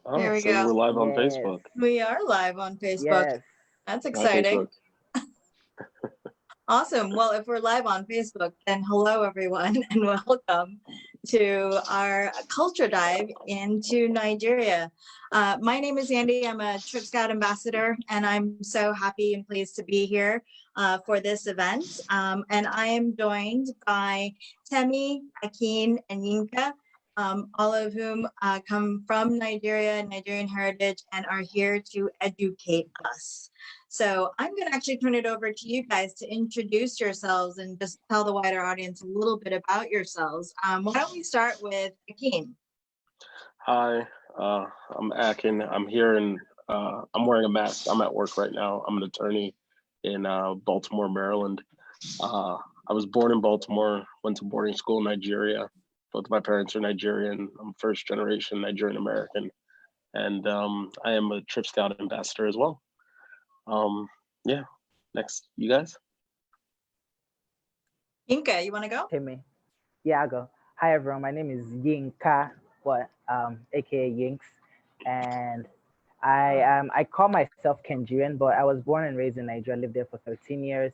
Oh, There it we says we're go. live on Yes, Facebook. We are live on Facebook. yes. That's Hi, exciting. Facebook. Awesome. Well, if we're live on Facebook, then hello, everyone, and welcome to our culture dive into Nigeria. My name is Andy. I'm a Trip Scout ambassador, and I'm so happy and pleased to be here for this event. And I am joined by Temi, Akin, and Yinka, all of whom come from Nigeria, Nigerian heritage, and are here to educate us. So I'm going to actually turn it over to you guys to introduce yourselves and just tell the wider audience a little bit about yourselves. Why don't we start with Akeem? Hi, I'm Akin. I'm here I'm wearing a mask. I'm at work right now. I'm an attorney in Baltimore, Maryland. I was born in Baltimore, went to boarding school in Nigeria. Both my parents are Nigerian. I'm first generation Nigerian American. And I am a Trip Scout ambassador as well. Yeah, next, you guys? Inka, you want to go? Timmy. Yeah, I go. Hi everyone. My name is Yinka, aka Yinks, and I call myself Nigerian, but I was born and raised in Nigeria. Lived there for 13 years,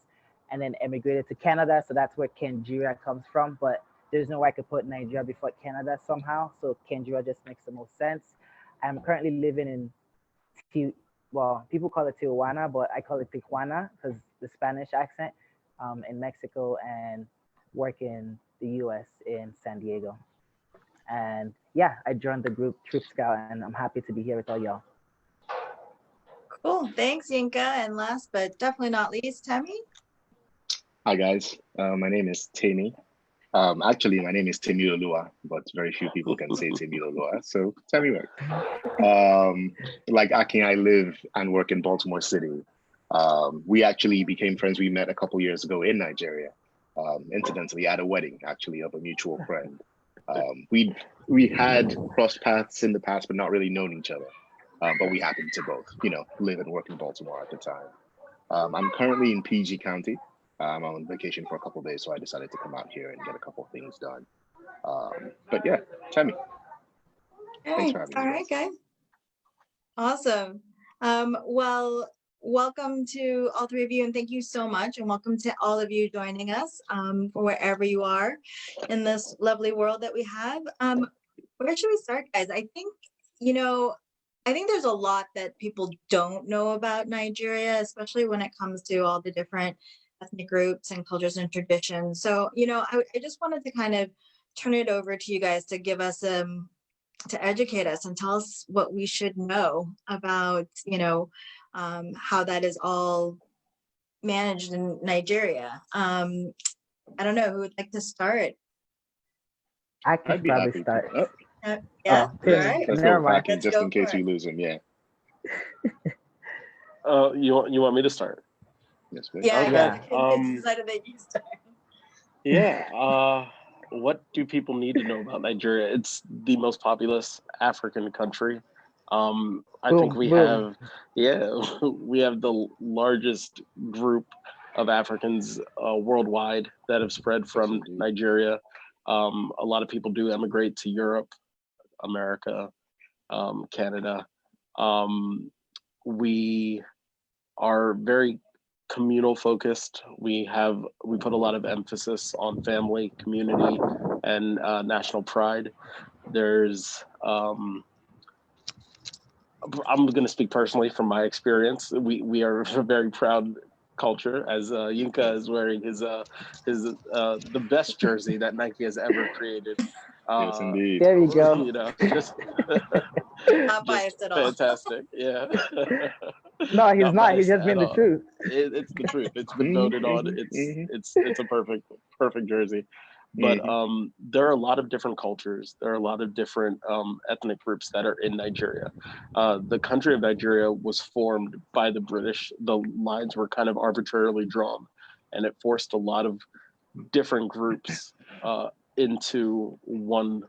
and then emigrated to Canada. So that's where Nigeria comes from. But there's no way I could put Nigeria before Canada somehow. So Nigeria just makes the most sense. I'm currently living in people call it Tijuana, but I call it Tijuana because the Spanish accent in Mexico, and work in the US in San Diego. And yeah, I joined the group Troop Scout, and I'm happy to be here with all y'all. Cool. Thanks, Yinka. And last but definitely not least, Temi. Hi guys, my name is Temi. Actually, my name is Temi Olua, but very few people can say Temi Olua, so Temi work. Like Akin, I live and work in Baltimore City. We actually became friends. We met a couple years ago in Nigeria, incidentally at a wedding, actually, of a mutual friend. We had crossed paths in the past, but not really known each other. But we happened to both, live and work in Baltimore at the time. I'm currently in PG County. I'm on vacation for a couple of days, so I decided to come out here and get a couple of things done. But yeah, Tammy, thanks for having me. All right, guys. Awesome. Well, welcome to all three of you, and thank you so much, and welcome to all of you joining us for wherever you are in this lovely world that we have. Where should we start, guys? I think there's a lot that people don't know about Nigeria, especially when it comes to all the different ethnic groups and cultures and traditions. So, I just wanted to kind of turn it over to you guys to give us to educate us and tell us what we should know about, how that is all managed in Nigeria. I don't know who would like to start. I can I'd be probably happy start. to. Yeah, Oh, all Let's, right. let's never go mind. back in just in case we lose him. Yeah. You want me to start? Yes, please. Yeah, Okay. it's decided that you start. Yeah. What do people need to know about Nigeria? It's the most populous African country. I think Boom, we boom. have, we have the largest group of Africans worldwide that have spread from Nigeria. A lot of people do emigrate to Europe, America, Canada. We are very communal focused. We put a lot of emphasis on family, community, and national pride. There's I'm going to speak personally from my experience. We are a very proud culture, as Yinka is wearing his the best jersey that Nike has ever created. Yes, indeed. There you go. Just Not biased at all. fantastic. Yeah. No, he's not. He's biased just at being the all. truth. It's the truth. It's been voted on. It's a perfect jersey. But there are a lot of different cultures. There are a lot of different ethnic groups that are in Nigeria. The country of Nigeria was formed by the British. The lines were kind of arbitrarily drawn, and it forced a lot of different groups into one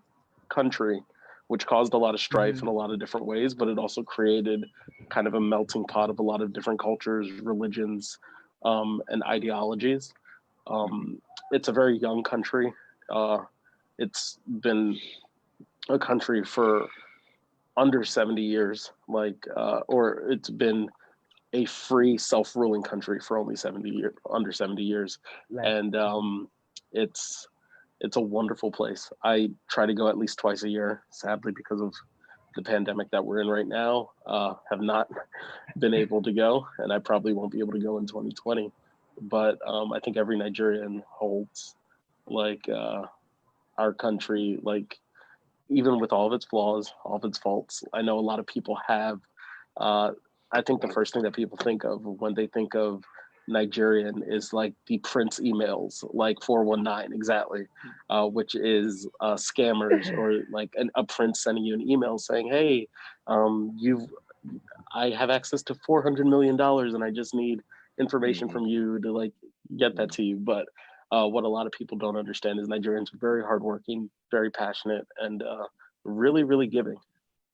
country, which caused a lot of strife in a lot of different ways, but it also created kind of a melting pot of a lot of different cultures, religions, and ideologies. It's a very young country. It's been a country for under 70 years, like, or it's been a free self-ruling country for only 70 years, under 70 years. Like, And it's a wonderful place. I try to go at least twice a year. Sadly, because of the pandemic that we're in right now, have not been able to go, and I probably won't be able to go in 2020. But I think every Nigerian holds like our country, like even with all of its flaws, all of its faults. I know a lot of people have. I think the first thing that people think of when they think of Nigerian is like the Prince emails, like 419 exactly, which is scammers or like a Prince sending you an email saying, "Hey, I have access to $400 million, and I just need information from you to like get that to you." But what a lot of people don't understand is Nigerians are very hardworking, very passionate, and really, really giving.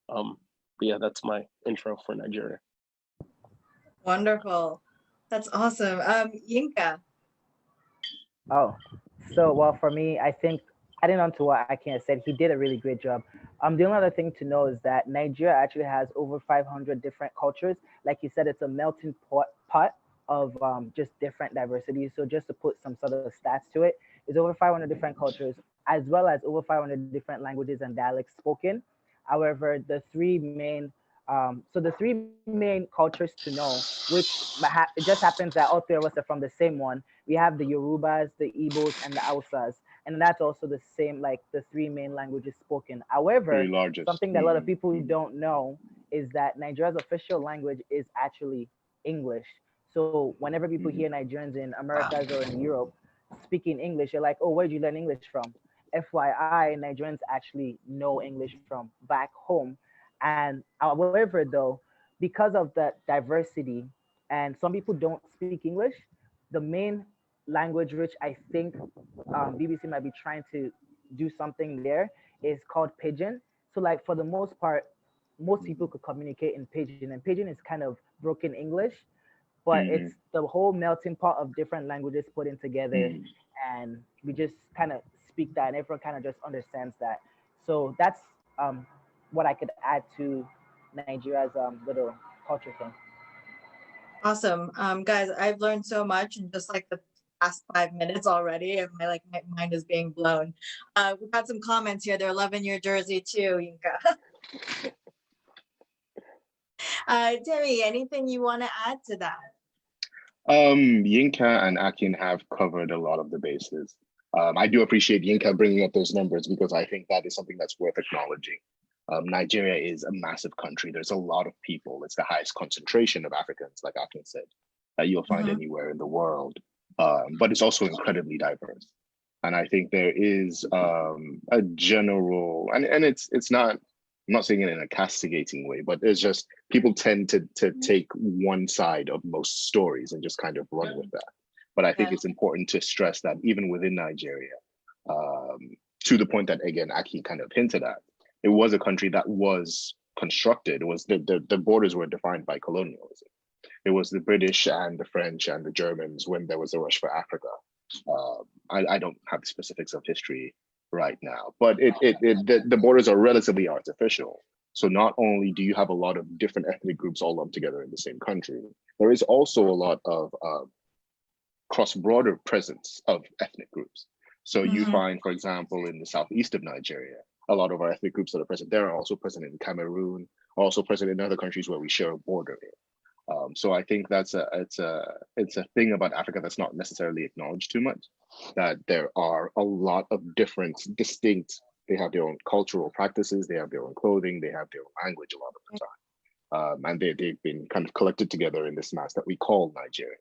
But yeah, that's my intro for Nigeria. Wonderful. That's awesome. Yinka. oh, so well for me, I think adding on to what Akin said, he did a really great job. The only other thing to know is that Nigeria actually has over 500 different cultures. Like you said, it's a melting pot of just different diversities. So just to put some sort of stats to it, it's over 500 different cultures, as well as over 500 different languages and dialects spoken. However, the three main cultures to know, which it just happens that all three of us are from the same one. We have the Yorubas, the Igbos, and the Hausas, and that's also the same, like the three main languages spoken. However, Three largest. something that a lot of people don't know is that Nigeria's official language is actually English. So whenever people hear Nigerians in Americas or in Europe speaking English, you're like, oh, where'd you learn English from? FYI, Nigerians actually know English from back home. And however, though, because of the diversity, and some people don't speak English, the main language which I think BBC might be trying to do something there is called Pidgin. So, like for the most part, most people could communicate in Pidgin, and Pidgin is kind of broken English, but it's the whole melting pot of different languages put in together, and we just kind of speak that, and everyone kind of just understands that. So that's what I could add to Nigeria's little culture thing. Awesome. Guys, I've learned so much in just like the past 5 minutes already, and my mind is being blown. We've got some comments here. They're loving your jersey too, Yinka. Terry, anything you want to add to that? Yinka and Akin have covered a lot of the bases. I do appreciate Yinka bringing up those numbers because I think that is something that's worth acknowledging. Nigeria is a massive country. There's a lot of people. It's the highest concentration of Africans, like Akin said, that you'll find anywhere in the world. But it's also incredibly diverse. And I think there is a general, and it's not, I'm not saying it in a castigating way, but it's just people tend to take one side of most stories and just kind of run with that. But I think it's important to stress that even within Nigeria, to the point that, again, Aki kind of hinted at, it was a country that was constructed. It was the borders were defined by colonialism. It was the British and the French and the Germans when there was a rush for Africa. I don't have the specifics of history right now, but the borders are relatively artificial. So not only do you have a lot of different ethnic groups all lumped together in the same country, there is also a lot of cross-border presence of ethnic groups. So you find, for example, in the southeast of Nigeria, a lot of our ethnic groups that are present there are also present in Cameroon, also present in other countries where we share a border in. So I think it's a thing about Africa that's not necessarily acknowledged too much, that there are a lot of different, distinct, they have their own cultural practices, they have their own clothing, they have their own language a lot of the time. And they've been kind of collected together in this mass that we call Nigeria.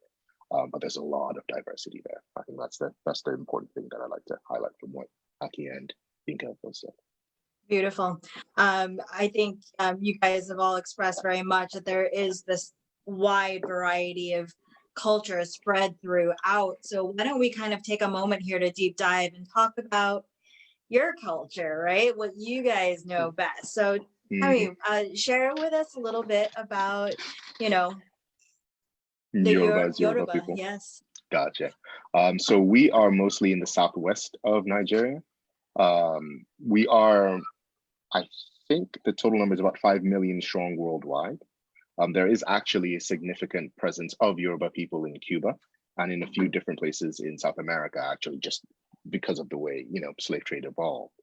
But there's a lot of diversity there. I think that's the important thing that I like to highlight from what Aki and Yinka both said. Beautiful. I think you guys have all expressed very much that there is this wide variety of cultures spread throughout. So why don't we kind of take a moment here to deep dive and talk about your culture, right? What you guys know best. So I mean, share with us a little bit about, the Yoruba people. Yes. Gotcha. So we are mostly in the southwest of Nigeria. We are, I think the total number is about 5 million strong worldwide. There is actually a significant presence of Yoruba people in Cuba and in a few different places in South America, actually, just because of the way, slave trade evolved.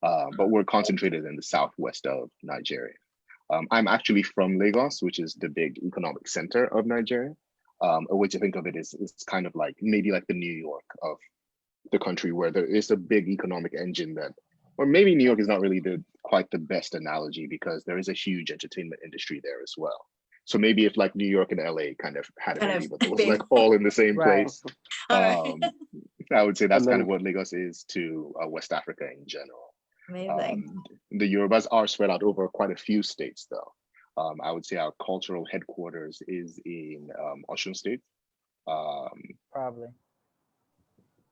But we're concentrated in the southwest of Nigeria. I'm actually from Lagos, which is the big economic center of Nigeria. A way to think of it is kind of like maybe like the New York of the country, where there is a big economic engine that, or maybe New York is not really quite the best analogy, because there is a huge entertainment industry there as well. So maybe if like New York and LA kind of had a baby, but it was like all in the same place. I would say that's kind of what Lagos is to West Africa in general. Amazing. The Yorubas are spread out over quite a few states, though. I would say our cultural headquarters is in Osun State. Probably.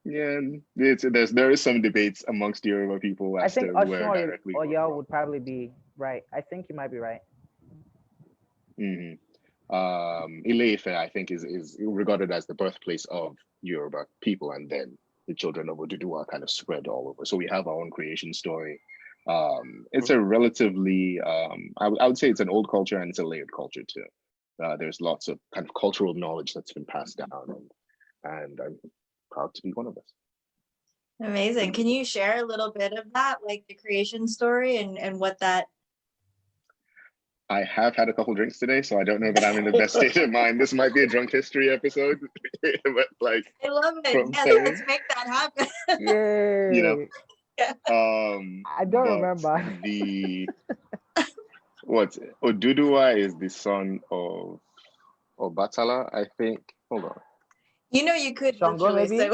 Yeah, there is some debates amongst Yoruba people as to where directly. Or y'all would probably be right. I think you might be right. Ile-Ife, I think, is regarded as the birthplace of Yoruba people, and then the children of Oduduwa kind of spread all over. So we have our own creation story. It's a relatively, I would say it's an old culture, and it's a layered culture too. There's lots of kind of cultural knowledge that's been passed down, and I'm proud to be one of us. Amazing. Can you share a little bit of that, like the creation story and what that? I have had a couple drinks today, so I don't know that I'm in the best state of mind. This might be a drunk history episode, but like, I love it. Yeah, let's make that happen. Yeah. I don't remember. Oduduwa is the son of Obatala, I think. Hold on. You could Shango, maybe? say.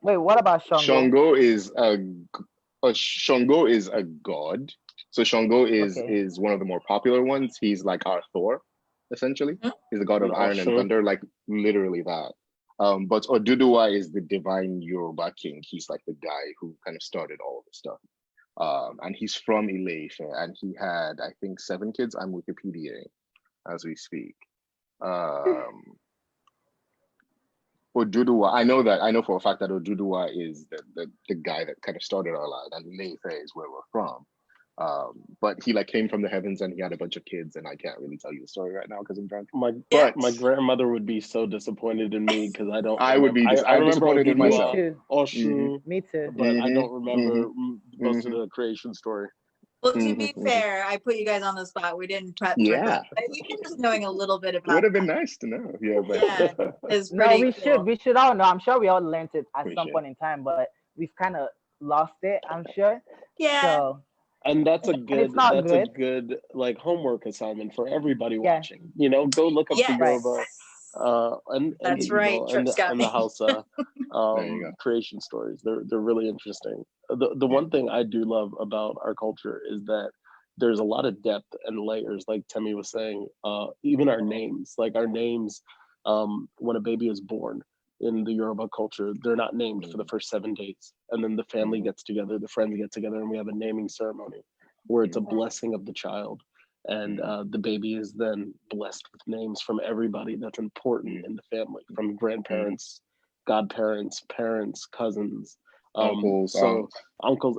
Wait, what about Shango? Shango is a god. So Shango is one of the more popular ones. He's like our Thor, essentially. He's the god of iron and thunder, like literally that. But Oduduwa is the divine Yoruba king. He's like the guy who kind of started all of this stuff. And he's from Ile-Ife, and he had, I think, 7 kids. I'm Wikipediaing as we speak. Oduduwa, I know for a fact that Oduduwa is the guy that kind of started our line, and Ile-Ife is where we're from. But he like came from the heavens, and he had a bunch of kids, and I can't really tell you the story right now because I'm drunk. My grandmother would be so disappointed in me because I don't. I would be. I disappointed in myself. Me too. But I don't remember most of the creation story. Well, to be fair, I put you guys on the spot. We didn't prep. Yeah. But even just knowing a little bit about it would have been nice to know. Yeah, but it's pretty cool. We should all know. I'm sure we all learned it at some point in time, but we've kind of lost it, I'm sure. Yeah. So, and that's a good like homework assignment for everybody watching. Go look up the Yoruba and that's the right. and the Hausa creation stories. They're really interesting. The one thing I do love about our culture is that there's a lot of depth and layers, like Temi was saying. Even our names, when a baby is born in the Yoruba culture, they're not named for the first 7 days, and then the family gets together, the friends get together, and we have a naming ceremony where it's a blessing of the child. And the baby is then blessed with names from everybody that's important in the family, from grandparents, godparents, parents, cousins, uncles, uncles,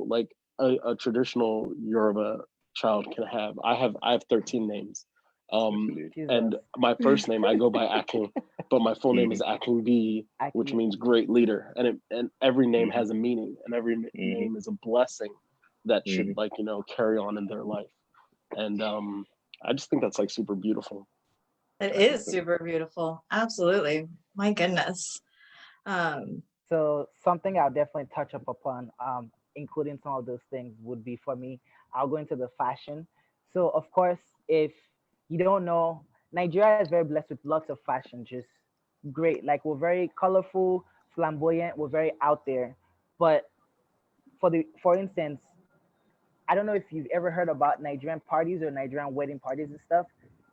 like a traditional Yoruba child can have. I have 13 names. And my first name I go by Akin, but my full name is Akin B, which means great leader. And every name has a meaning, and every name is a blessing that should carry on in their life. And I just think that's like super beautiful. It is super beautiful. Absolutely. My goodness. So something I'll definitely touch up upon, including some of those things, would be for me, I'll go into the fashion. So of course, if you don't know, Nigeria is very blessed with lots of fashion, just great. Like, we're very colorful, flamboyant, we're very out there. But for instance, I don't know if you've ever heard about Nigerian parties or Nigerian wedding parties and stuff.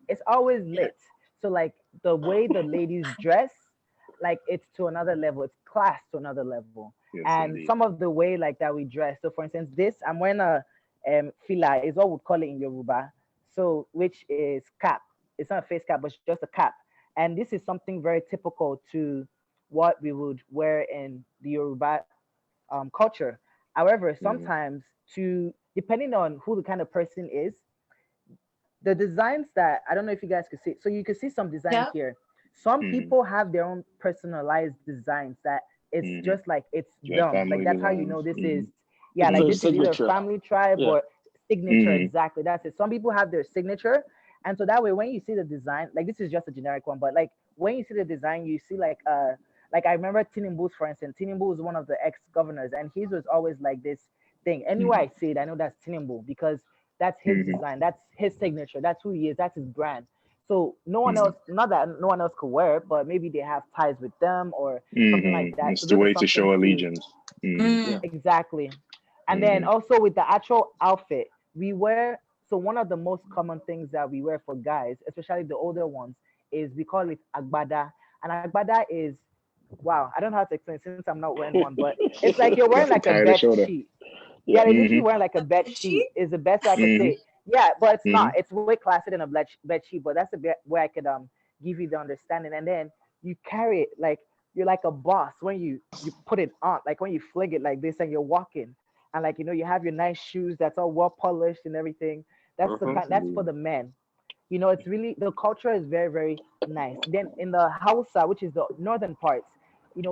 It's always lit. So like the way the ladies dress, like it's to another level. It's class to another level. Yes, and indeed. Some of the way like that we dress. So for instance, I'm wearing a fila, is what we'd call it in Yoruba. So which is cap. It's not a face cap, but it's just a cap. And this is something very typical to what we would wear in the Yoruba culture. However, sometimes to depending on who the kind of person is, the designs that I don't know if you guys could see. So you can see some designs Yeah. here. Some Mhm. people have their own personalized designs that it's Mhm. just like it's Like them. Like family that's how you know designs. this Mhm. is, yeah, It's like their this is either signature. family tribe Yeah. or signature. Mhm. Exactly. That's it. Some people have their signature. And so that way when you see the design, like this is just a generic one, but like when you see the design, you see like I remember Tinubu's, for instance. Tinubu was one of the ex-governors, and his was always like this thing. Anywhere Mhm. I see it, I know that's Tinubu because that's his Mhm. design, that's his signature, that's who he is, that's his brand. So no one Mhm. else, not that no one else could wear it, but maybe they have ties with them or something like Mhm. that. It's So the those are way to some show things to allegiance. Mhm. Yeah. exactly. And then Mhm. also with the actual outfit, we wear so one of the most common things that we wear for guys, especially the older ones, is we call it agbada. And agbada is wow, I don't know how to explain since I'm not wearing one, but it's like you're wearing Like a like a tie on the bed shoulder. sheet. Yeah, Yeah. they're literally Mhm. wearing like a bed sheet She? is the best way I could say Mhm. it. Yeah, but it's not. Mhm. It's way classier than a bed sheet, but that's the way I could give you the understanding. And then you carry it like you're like a boss when you put it on, like when you fling it like this and you're walking, and like you have your nice shoes that's all well polished and everything. That's the Mhm. kind. That's for the men. It's really the culture is very very nice. Then in the Hausa, which is the northern parts,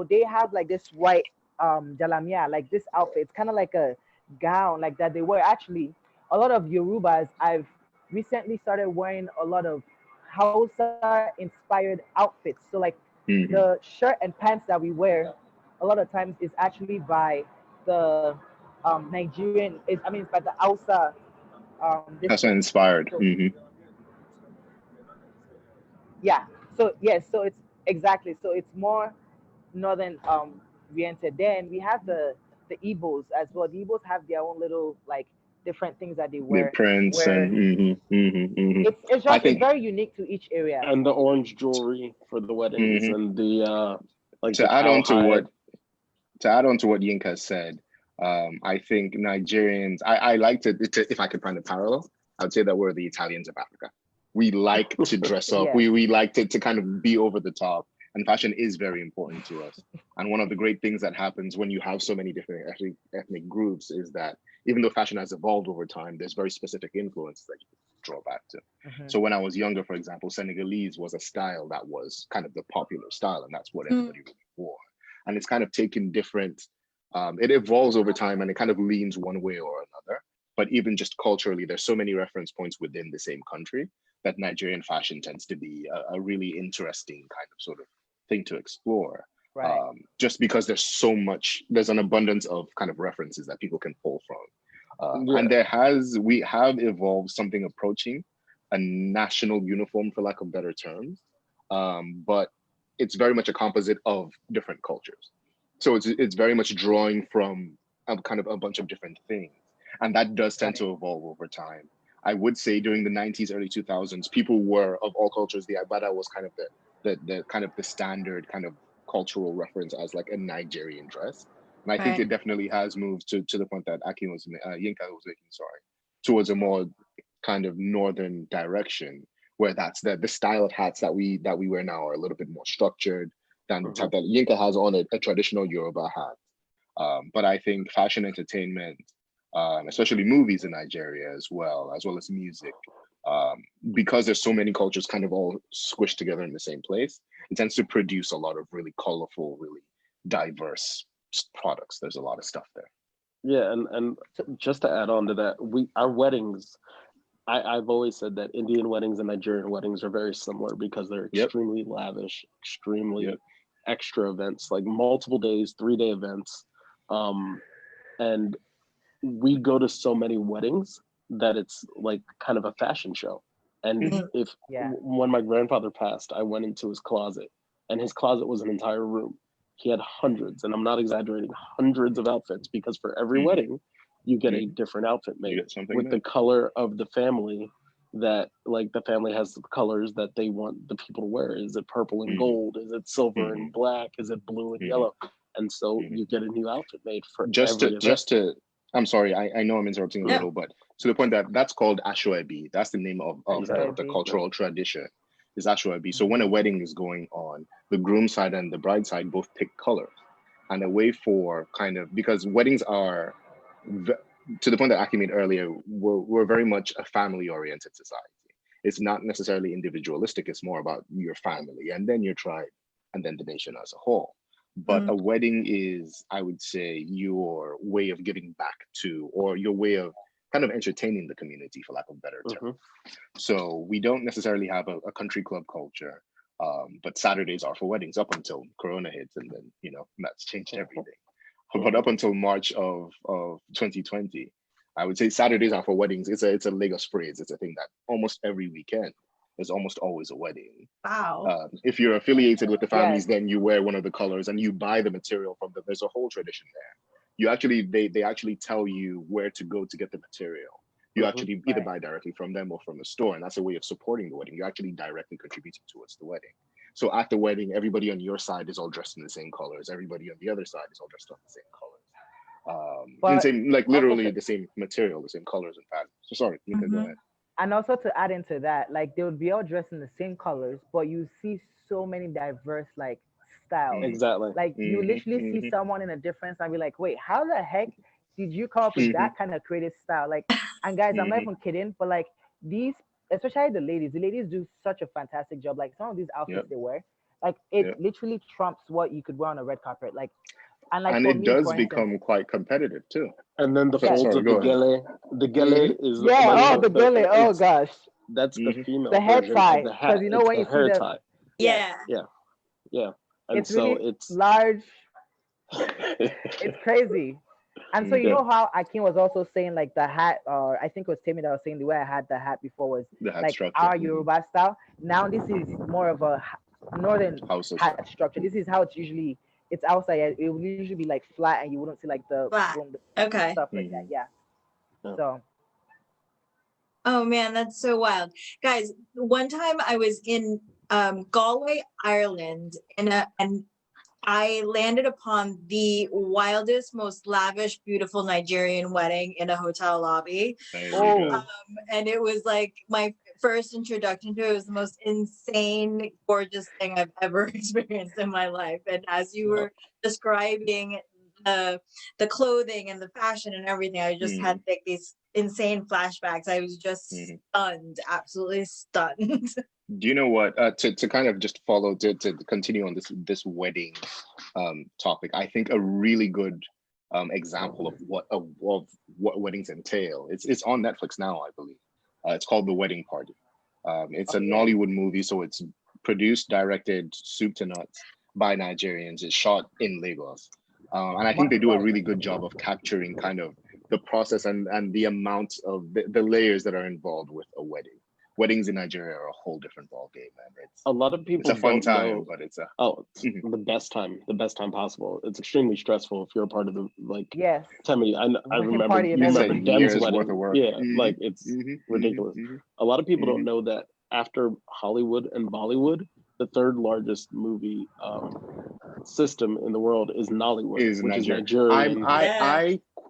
they have like this white jalamia, like this outfit. It's kind of like a gown like that they wear. Actually, a lot of Yorubas, I've recently started wearing a lot of Hausa inspired outfits. So like the Mhm. shirt and pants that we wear a lot of times is actually by the Nigerian is I mean it's by the Hausa this That's thing. inspired. So Mhm. yeah. So yes, so it's exactly. So it's more northern oriented. Then we have the Igbos as well. The Igbos have their own little like different things that they The wear. prints and Where it's I just it's think very unique to each area. And the orange jewelry for the weddings mhm. and the like the To add on to cowhide. what Yinka said, I think Nigerians. I like if I could find a parallel, I would say that we're the Italians of Africa. We like to dress up. Yes. We like to kind of be over the top, and fashion is very important to us. And one of the great things that happens when you have so many different ethnic groups is that even though fashion has evolved over time, there's very specific influences that you can draw back to. Hmm. So when I was younger, for example, Senegalese was a style that was kind of the popular style, and that's what everybody really wore. And it's kind of taken different. It evolves over time, and it kind of leans one way or another. But even just culturally, there's so many reference points within the same country that Nigerian fashion tends to be a really interesting kind of sort of thing to explore. Right. Just because there's an abundance of kind of references that people can pull from. Yeah. And we have evolved something approaching a national uniform, for lack of better terms. But it's very much a composite of different cultures. So it's very much drawing from a kind of a bunch of different things. And that does tend Right. to evolve over time. I would say during the 90s, early 2000s, people were of all cultures, the Agbada was kind of the kind of the standard kind of cultural reference as like a Nigerian dress. And I think Right. it definitely has moved to the point that Yinka was making, sorry, towards a more kind of northern direction, where that's the style of hats that we wear now are a little bit more structured than the type Mhm. that Yinka has on a traditional Yoruba hat. But I think fashion entertainment, especially movies in Nigeria as well as music, because there's so many cultures kind of all squished together in the same place, it tends to produce a lot of really colorful, really diverse products. There's a lot of stuff there. Yeah, and So just to add on to that, our weddings. I've always said that Indian weddings and Nigerian weddings are very similar because they're Yep. extremely lavish, Yep. extremely extra events, like multiple days, 3-day events. Um, and we go to so many weddings that it's like kind of a fashion show. And Hmm. Mm. if yeah. when my grandfather passed, I went into his closet, and his closet was an entire room. He had hundreds, and I'm not exaggerating, hundreds of outfits because for every Hmm. wedding, you get a Hmm. different outfit You made get something with new. the color of the family that like the family has the colors that they want the people to wear. Is it purple and Hmm. gold? Is it silver Hmm. and black? Is it blue and Hmm. yellow? And so Hmm. you get a new outfit made for just to every event. just to I'm sorry, I know I'm interrupting a Yeah. little, but to the point that that's called Ashwebi. That's the name of Exactly. the Ashwebi. Yeah. cultural tradition, is Ashwebi. So when Hmm. a wedding is going on, the groom side and the bride side both pick colors, and a way for kind of, because weddings are to the point that Aki made earlier, we're very much a family-oriented society. It's not necessarily individualistic. It's more about your family and then your tribe and then the nation as a whole. But a wedding is, I would say, your way of giving back to, or your way of kind of entertaining the community, for lack of a better term. So we don't necessarily have a country club culture, but Saturdays are for weddings up until Corona hits, and then, you know, that's changed everything. But up until March of 2020, I would say Saturdays are for weddings. It's a Lagos phrase. It's a thing that almost every weekend there's almost always a wedding. Wow. If you're affiliated with the families, then you wear one of the colors and you buy the material from them. There's a whole tradition there. You actually, they actually tell you where to go to get the material. You actually either buy directly from them or from the store, and that's a way of supporting the wedding. You're actually directly contributing towards the wedding. So at the wedding, everybody on your side is all dressed in the same colors. Everybody on the other side is all dressed in the same colors. And same, like literally the same material, the same colors and patterns. So sorry, Nika, go ahead. And also to add into that, like they would be all dressed in the same colors, but you see so many diverse like styles. Exactly. Like you literally see someone in a difference and be like, wait, how the heck did you come up with that kind of creative style? Like, and guys, I'm not even kidding, but like these, especially the ladies do such a fantastic job. Like some of these outfits they wear, like it literally trumps what you could wear on a red carpet. Like, and like and for it me, does for become instance, quite competitive too. And then the folds of the gele. The gele is the gele. Oh gosh, that's the female the head version tie, of the hat. because you know when you hair see tie. Yeah. And it's so really it's large. It's crazy. And so you know how Akin was also saying like the hat, or I think it was Timmy that was saying the way I had the hat before was like structure. our Yoruba style. Now this is more of a northern hat structure. This is how it's usually. It's outside. It will usually be like flat, and you wouldn't see like the boom, stuff like that. Yeah. So. Oh man, that's so wild, guys. One time I was in Galway, Ireland, and I landed upon the wildest, most lavish, beautiful Nigerian wedding in a hotel lobby. And it was like my first introduction to it. It was the most insane, gorgeous thing I've ever experienced in my life. And as you were describing the clothing and the fashion and everything, I just had like these insane flashbacks. I was just stunned, absolutely stunned. Do you know what? To kind of just follow to continue on this wedding topic, I think a really good example of what weddings entail. It's on Netflix now, I believe. It's called The Wedding Party. It's a Nollywood movie, so it's produced, directed, soup to nuts by Nigerians. It's shot in Lagos, and I think they do a really good job of capturing kind of the process and the amount of the layers that are involved with a wedding. Weddings in Nigeria are a whole different ballgame, man. A lot of people it's a fun time, know, but it's the best time possible. It's extremely stressful if you're a part of the Yes. Tammy, I remember party you remember Dem's wedding. Worth of work. Yeah, like it's ridiculous. A lot of people don't know that after Hollywood and Bollywood, the third largest movie system in the world is Nollywood, which is Nigerian.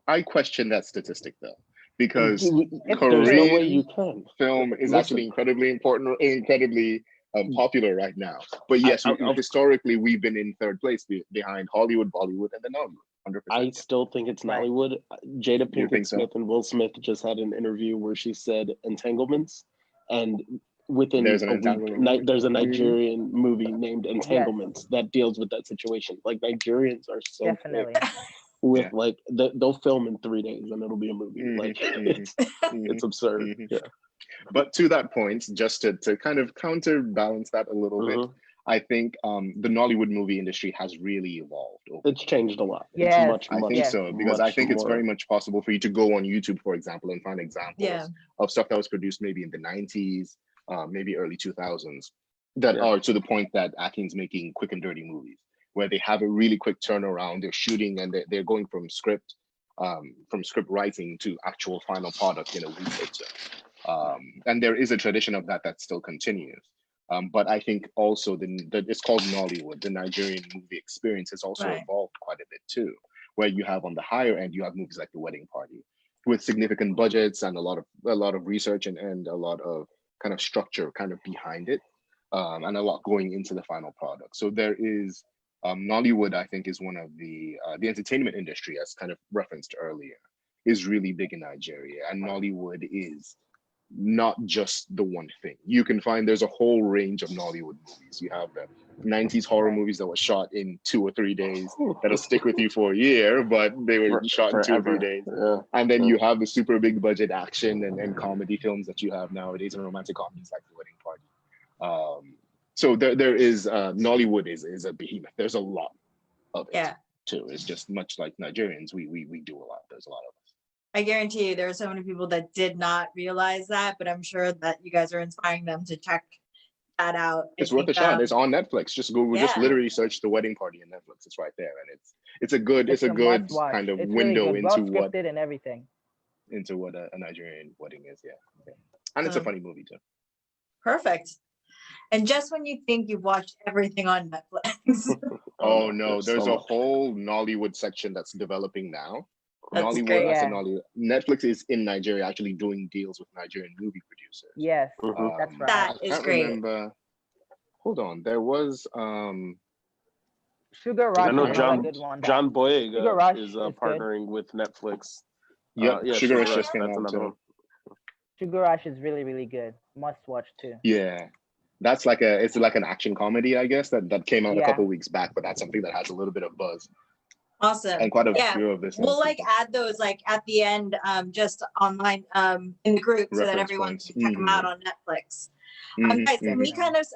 I question that statistic though, because there's no way you can. Film is actually incredibly important, incredibly popular right now. But yes, historically we've been in third place behind Hollywood, Bollywood, and then Nollywood. 100%. I still think it's Nollywood. Jada Pinkett Smith and Will Smith just had an interview where she said entanglements, and within a week, there's a Nigerian movie named Entanglements that deals with that situation. Like Nigerians are so quick with like they'll film in 3 days and it'll be a movie. Like it's absurd. But to that point, just to kind of counterbalance that a little bit, I think the Nollywood movie industry has really evolved. It's changed a lot. Yeah, I think so, because I think it's very much possible for you to go on YouTube, for example, and find examples of stuff that was produced maybe in the 90s, maybe early 2000s, that are to the point that Akin's making quick and dirty movies, where they have a really quick turnaround. They're shooting and they're going from script writing to actual final product in a week or two. And there is a tradition of that still continues. But I think also it's called Nollywood. The Nigerian movie experience has also evolved quite a bit too, where you have on the higher end, you have movies like The Wedding Party with significant budgets and a lot of research and a lot of kind of structure kind of behind it, and a lot going into the final product. So there is Nollywood, I think, is one of the entertainment industry, as kind of referenced earlier, is really big in Nigeria, and Nollywood is not just the one thing. You can find there's a whole range of Nollywood movies. You have the 90s horror movies that were shot in 2 or 3 days that'll stick with you for a year, but they were shot in 2 or 3 days. Yeah. And then you have the super big budget action and comedy films that you have nowadays, and romantic comedies like The Wedding Party. So there is Nollywood is a behemoth. There's a lot of it too. It's just much like Nigerians, we do a lot. There's a lot of us. I guarantee you there are so many people that did not realize that, but I'm sure that you guys are inspiring them to check that out. It's worth a shot. It's on Netflix. Just Google, just literally search The Wedding Party in Netflix. It's right there, and it's a good kind of window into what and everything. Into what a Nigerian wedding is. Yeah. And it's a funny movie too. Perfect. And just when you think you've watched everything on Netflix. Oh no, there's a whole Nollywood section that's developing now. That's great. Nollywood. Netflix is in Nigeria actually doing deals with Nigerian movie producers. Yes, that's right. That is great. Remember. Hold on, there was Sugar Rush. I know John Boyega is partnering with Netflix. Sugar Rush just came out too. Sugar Rush is really, really good. Must watch too. Yeah. That's it's like an action comedy, I guess, that came out a couple weeks back, but that's something that has a little bit of buzz. Awesome. And quite a few of this. We'll add those at the end, just online in the group so that everyone can check them out on Netflix. Guys, can we kind of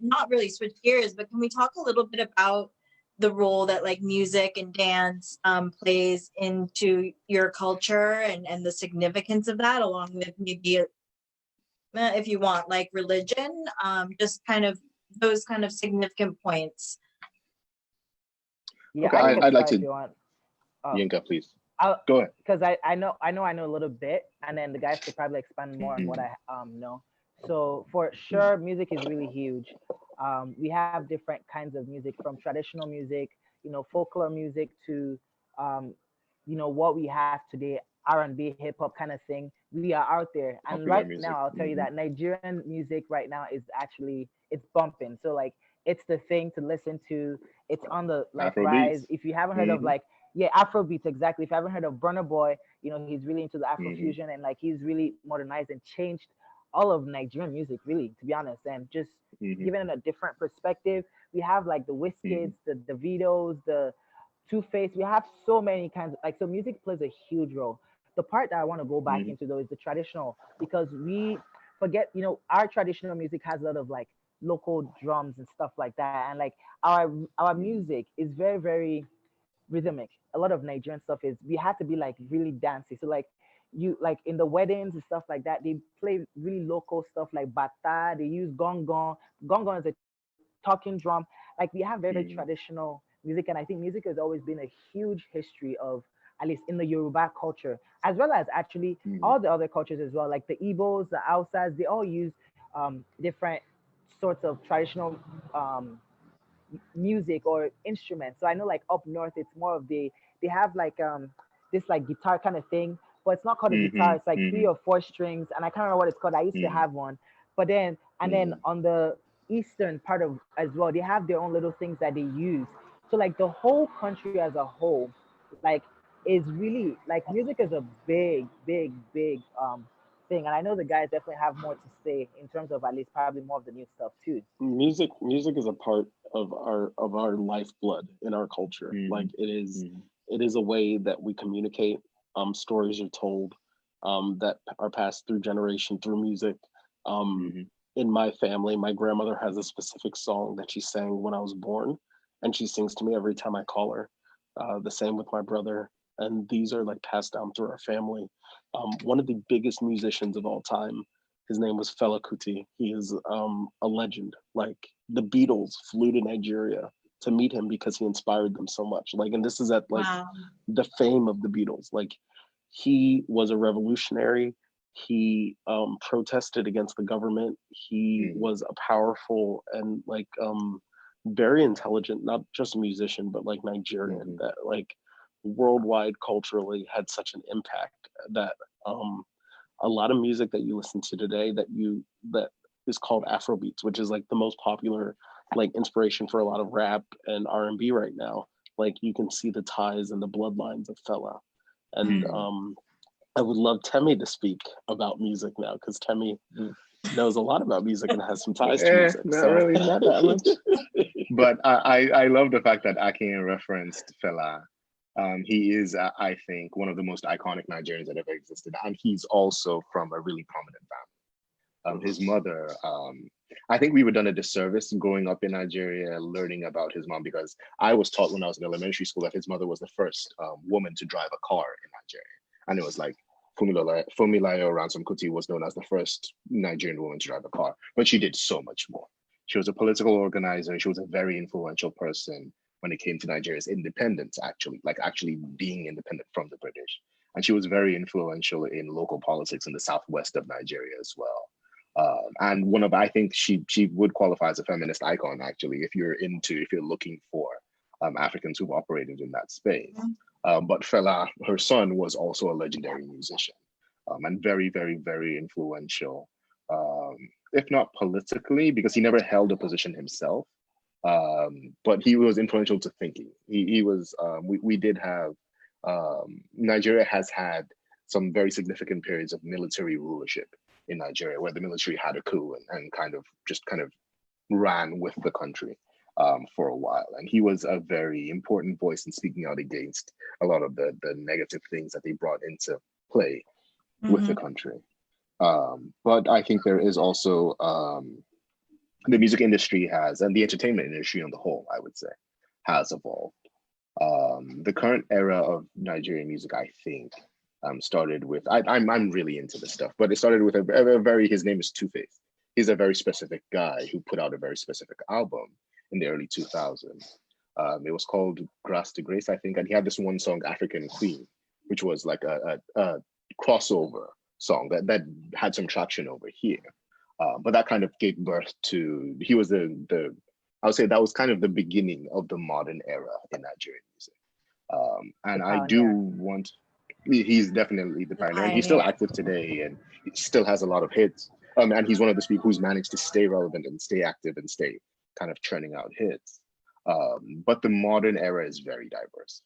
not really switch gears, but can we talk a little bit about the role that music and dance plays into your culture and the significance of that, along with maybe if you want religion, just kind of those kind of significant points. Yeah, okay, I'd like to. Yinka, please. Go ahead. Because I know a little bit, and then the guys could probably expand more on what I know. So for sure, music is really huge. We have different kinds of music, from traditional music, folklore music, to what we have today, R&B, hip hop kind of thing. We are out there, and right now I'll tell you that Nigerian music right now is actually, it's bumping. So it's the thing to listen to. It's on the rise. If you haven't heard of Afrobeats, exactly. If you haven't heard of Burna Boy, he's really into the Afrofusion, and he's really modernized and changed all of Nigerian music, really, to be honest, and just giving it a different perspective. We have the Wizkids, the Davidos, the Two-Face. We have so many kinds of, so music plays a huge role. The part that I want to go back into though is the traditional, because we forget, our traditional music has a lot of local drums and stuff like that, and our music is very, very rhythmic. A lot of Nigerian stuff is, we have to be really dancey. So you in the weddings and stuff like that, they play really local stuff like bata. They use gong gong. Gong gong is a talking drum. We have very, very traditional music, and I think music has always been a huge history of, at least in the Yoruba culture, as well as actually all the other cultures as well, like the Igbos, the Hausas. They all use different sorts of traditional music or instruments. So I know up north, it's more of they have this guitar kind of thing, but it's not called a guitar. It's 3 or 4 strings, and I can't remember what it's called. I used to have one, but then then on the eastern part of as well, they have their own little things that they use. So the whole country as a whole, is really music is a big, big, big thing, and I know the guys definitely have more to say in terms of at least probably more of the new stuff too. Music is a part of our lifeblood in our culture. It is a way that we communicate. Stories are told that are passed through generation through music. In my family, my grandmother has a specific song that she sang when I was born, and she sings to me every time I call her. The same with my brother, and these are passed down through our family. One of the biggest musicians of all time, his name was Fela Kuti. He is a legend. The Beatles flew to Nigeria to meet him because he inspired them so much. And this is at the fame of the Beatles. He was a revolutionary. He protested against the government. He was a powerful and very intelligent, not just musician, but Nigerian that worldwide culturally had such an impact that a lot of music that you listen to today that is called Afrobeats, which is the most popular inspiration for a lot of rap and R&B right now. You can see the ties and the bloodlines of Fela. And I would love Temi to speak about music now, because Temi knows a lot about music and has some ties to music. Not really, not that much. But I love the fact that Akin referenced Fela. He is, I think, one of the most iconic Nigerians that ever existed, and he's also from a really prominent family. His mother, I think we were done a disservice growing up in Nigeria, learning about his mom, because I was taught when I was in elementary school that his mother was the first woman to drive a car in Nigeria, and it was like Fumilayo Ransom Kuti was known as the first Nigerian woman to drive a car, but she did so much more. She was a political organizer. She was a very influential person when it came to Nigeria's independence, actually being independent from the British. And she was very influential in local politics in the southwest of Nigeria as well. And I think she would qualify as a feminist icon, actually, if you're looking for Africans who've operated in that space. But Fela, her son, was also a legendary musician, and very, very, very influential, if not politically, because he never held a position himself. But he was influential to thinking. He was, we did have, Nigeria has had some very significant periods of military rulership in Nigeria, where the military had a coup and kind of ran with the country for a while. And he was a very important voice in speaking out against a lot of the negative things that they brought into play with the country. But I think there is also the music industry and the entertainment industry on the whole, I would say, has evolved. The current era of Nigerian music, I think, started with, I'm really into this stuff, but it started with his name is Two-Face. He's a very specific guy who put out a very specific album in the early 2000s. It was called Grass to Grace, I think, and he had this one song, African Queen, which was like a crossover song that had some traction over here. But that kind of gave birth to, he was I would say that was kind of the beginning of the modern era in Nigerian music. And I do want, he's definitely the pioneer, and he's still active today, and he still has a lot of hits. And he's one of those people who's managed to stay relevant and stay active and stay kind of churning out hits. But the modern era is very diverse.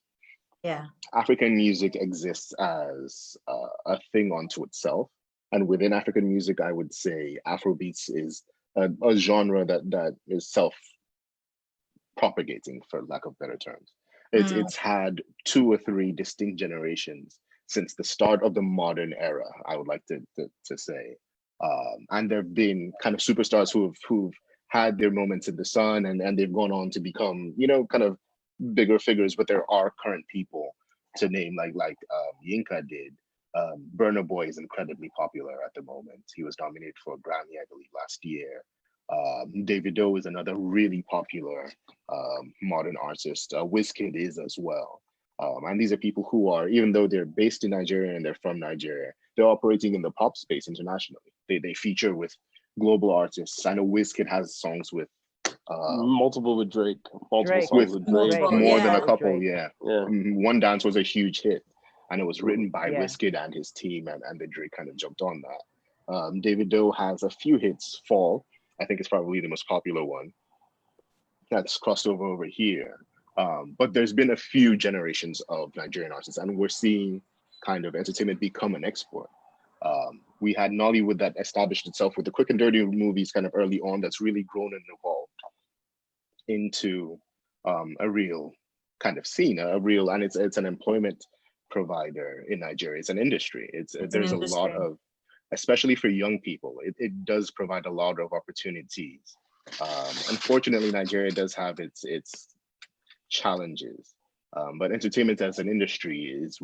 Yeah. African music exists as a thing unto itself. And within African music, I would say Afrobeats is a genre that is self-propagating, for lack of better terms. It's had 2 or 3 distinct generations since the start of the modern era, I would like to say. And there have been kind of superstars who've had their moments in the sun, and they've gone on to become, kind of bigger figures. But there are current people to name, like Yinka did. Burna Boy is incredibly popular at the moment. He was nominated for a Grammy, I believe, last year. Davido is another really popular modern artist. Wizkid is as well. And these are people who are, even though they're based in Nigeria and they're from Nigeria, they're operating in the pop space internationally. They feature with global artists. I know Wizkid has songs with multiple with Drake, multiple songs with Drake, more than a couple. Yeah. One Dance was a huge hit, and it was written by Wizkid and his team, and the Drake kind of jumped on that. Davido has a few hits. Fall, I think, is probably the most popular one that's crossed over here. But there's been a few generations of Nigerian artists, and we're seeing kind of entertainment become an export. We had Nollywood that established itself with the quick and dirty movies kind of early on, that's really grown and evolved into a real kind of scene, and it's an employment provider in Nigeria. It's an industry. There's a lot of, especially for young people, it does provide a lot of opportunities. Unfortunately, Nigeria does have its challenges, but entertainment as an industry is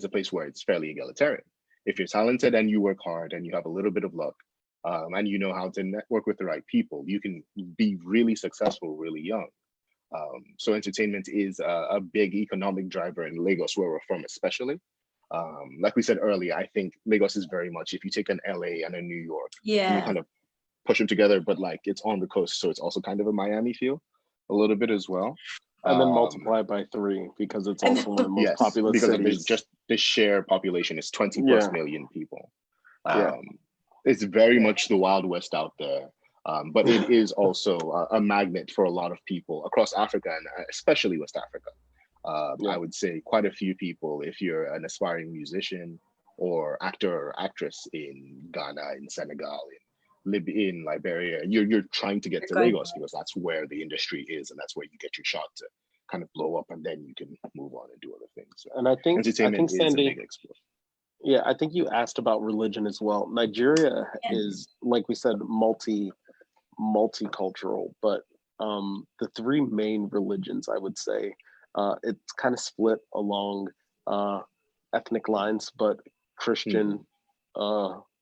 a place where it's fairly egalitarian. If you're talented and you work hard and you have a little bit of luck, and you know how to network with the right people, you can be really successful really young. So entertainment is a big economic driver in Lagos, where we're from, especially. Like we said earlier, I think Lagos is very much, if you take an LA and a New York, you kind of push them together, but like it's on the coast, so it's also kind of a Miami feel a little bit as well. And then multiply by 3, because it's also one of the most populous because cities. Of just the share population is 20 plus million people. It's very much the Wild West out there. But it is also a magnet for a lot of people across Africa, and especially West Africa. I would say quite a few people, if you're an aspiring musician, or actor or actress in Ghana, in Senegal, in Liberia. You're trying to get to Lagos because that's where the industry is, and that's where you get your shot to kind of blow up, and then you can move on and do other things. So And I think entertainment is Sandy, a big export. yeah, I think you asked about religion as well. Nigeria is, like we said, multicultural, but the three main religions, I would say, it's kind of split along ethnic lines, but Christian,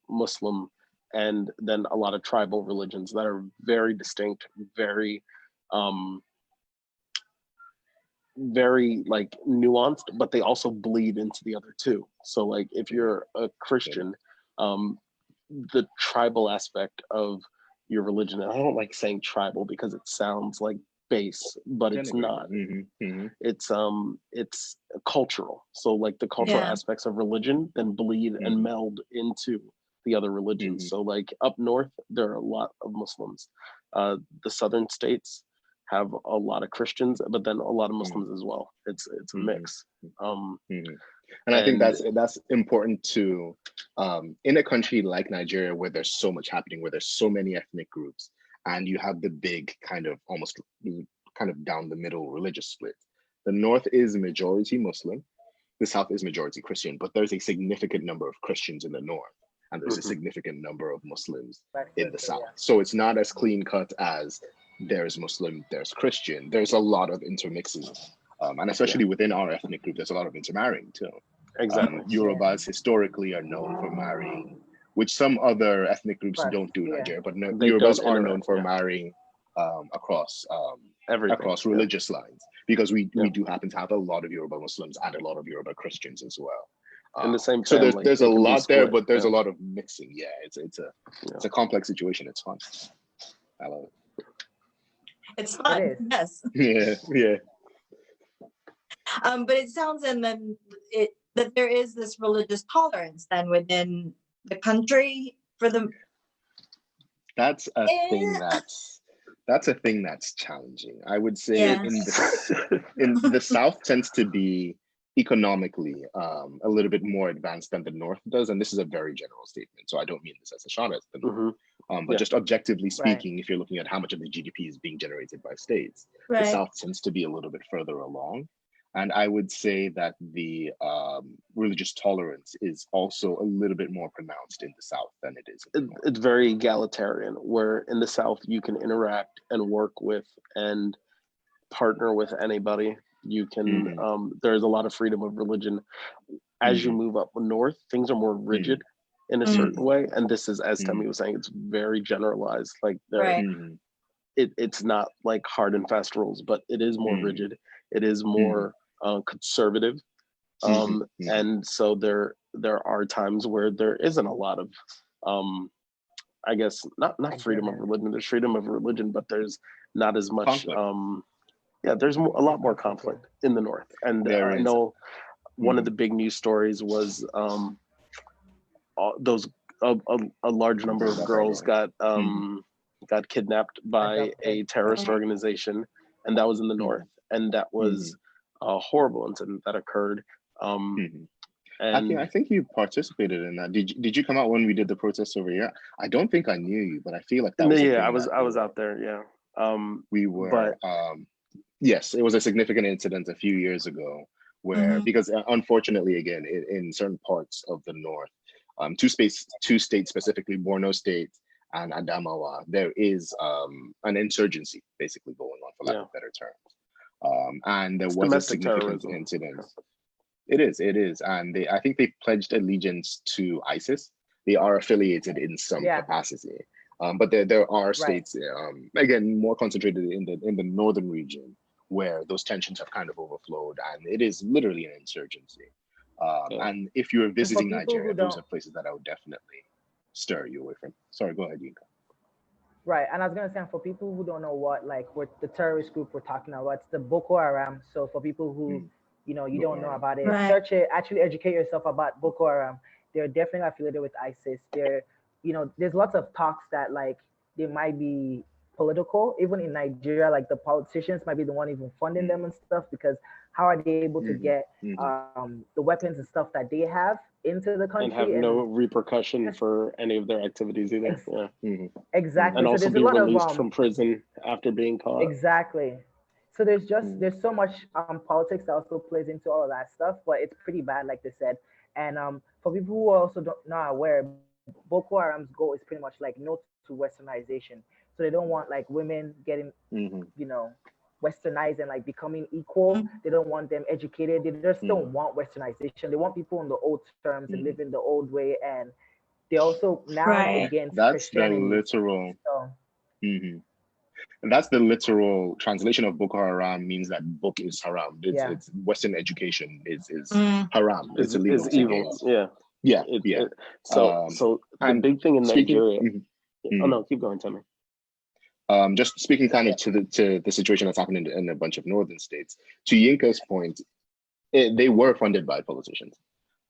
Muslim, and then a lot of tribal religions that are very distinct, very like nuanced, but they also bleed into the other two. So like if you're a Christian, the tribal aspect of your religion, and I don't like saying tribal because it sounds like base, but it's not. It's cultural. So like the cultural aspects of religion then bleed and meld into the other religions. So like up north, there are a lot of Muslims. The southern states have a lot of Christians, but then a lot of Muslims as well. It's a mix. And I think that's important to in a country like Nigeria, where there's so much happening, where there's so many ethnic groups, and you have the big kind of almost kind of down the middle religious split. The north is majority Muslim, the south is majority Christian, but there's a significant number of Christians in the north, and there's a significant number of Muslims in the south. So it's not as clean cut as there's Muslim, there's Christian. There's a lot of intermixing. And especially within our ethnic group, there's a lot of intermarrying too. Exactly. Yorubas historically are known for marrying, which some other ethnic groups don't do in Nigeria, but Yorubas are known for marrying across religious lines, because we do happen to have a lot of Yoruba Muslims and a lot of Yoruba Christians as well. In the same family, so there's a lot split, there, but there's a lot of mixing. Yeah, it's a complex situation. It's fun. I love it. It's fun. Yes. Yeah. But it sounds that there is this religious tolerance then within the country for the. That's a thing that's challenging. I would say in the South tends to be economically a little bit more advanced than the North does, and this is a very general statement, so I don't mean this as a shot at the North. But just objectively speaking, if you're looking at how much of the GDP is being generated by states, the South tends to be a little bit further along. And I would say that the religious tolerance is also a little bit more pronounced in the South than it is in the North. It's very egalitarian, where in the South you can interact and work with and partner with anybody. You can, there's a lot of freedom of religion. As you move up north, things are more rigid in a certain way. And this is, as Temi was saying, it's very generalized. Like it's not like hard and fast rules, but it is more rigid. It is more conservative. And so there are times where there isn't a lot of, I guess, not freedom of religion. There's freedom of religion, but there's not as much, there's a lot more conflict in the North. And I know one of the big news stories was a large number of girls got kidnapped by a terrorist organization, and that was in the North. And that was a horrible incident that occurred. And I think you participated in that. Did you come out when we did the protest over here? I don't think I knew you, but I feel like that was I was out there. Yeah. We were. Yes, it was a significant incident a few years ago where, because unfortunately, again, in certain parts of the North, two states specifically, Borno State and Adamawa, there is an insurgency basically going on, for lack of better terms. And there was a significant incident. It is. And I think they pledged allegiance to ISIS. They are affiliated in some capacity. But there are states, again, more concentrated in the northern region, where those tensions have kind of overflowed, and it is literally an insurgency. And if you're visiting Nigeria, those are places that I would definitely steer you away from. Sorry, go ahead, Yinka. Right, and I was gonna say, for people who don't know what the terrorist group we're talking about, it's the Boko Haram. So for people who you don't know about it, search it, actually educate yourself about Boko Haram. They're definitely affiliated with ISIS. There's lots of talks that like they might be political. Even in Nigeria, like the politicians might be the one even funding them and stuff, because how are they able to get the weapons and stuff that they have into the country and have no repercussion for any of their activities either. Exactly. And So also there's a be lot released of from prison after being caught. exactly. So there's so much politics that also plays into all of that stuff, but it's pretty bad, like they said. And for people who are also not aware, Boko Haram's goal is pretty much like no to westernization. So they don't want like women getting westernized and like becoming equal. They don't want them educated. They just don't want westernization. They want people on the old terms and live in the old way. And they also now against That's Christianity. the literal. So, and that's the literal translation of Boko Haram, means that book is haram. It's Western education is haram. It's illegal. Is evil. Yeah. So the big thing in Nigeria. Oh no, keep going, Timmy. Just speaking kind of to the situation that's happening in a bunch of northern states. To Yinka's point, they were funded by politicians,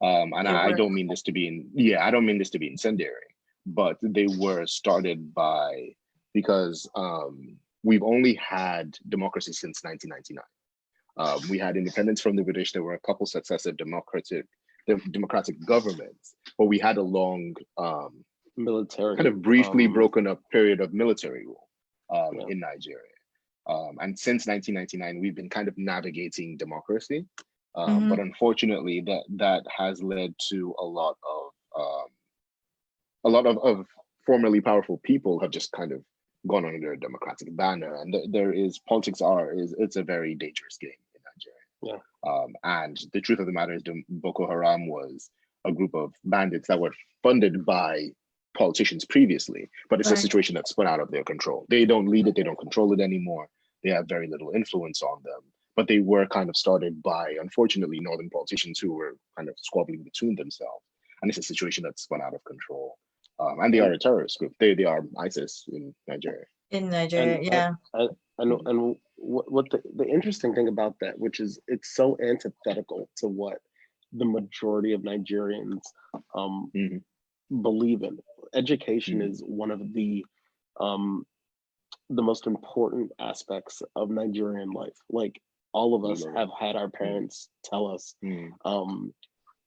and I don't mean this to be I don't mean this to be incendiary, but they were started by because we've only had democracy since 1999. We had independence from the British. There were a couple successive democratic governments, but we had a long military kind of briefly broken up period of military rule in Nigeria. And since 1999, we've been kind of navigating democracy. But unfortunately, that has led to a lot of formerly powerful people have just kind of gone under a democratic banner. And politics it's a very dangerous game in Nigeria. And the truth of the matter is Boko Haram was a group of bandits that were funded by politicians previously, but it's a situation that's spun out of their control. They don't lead it, they don't control it anymore. They have very little influence on them, but they were kind of started by, unfortunately, northern politicians who were kind of squabbling between themselves. And it's a situation that's spun out of control. And they are a terrorist group. They are ISIS in Nigeria. And what the interesting thing about that, which is it's so antithetical to what the majority of Nigerians believe in. Education is one of the most important aspects of Nigerian life. Like all of us have had our parents tell us.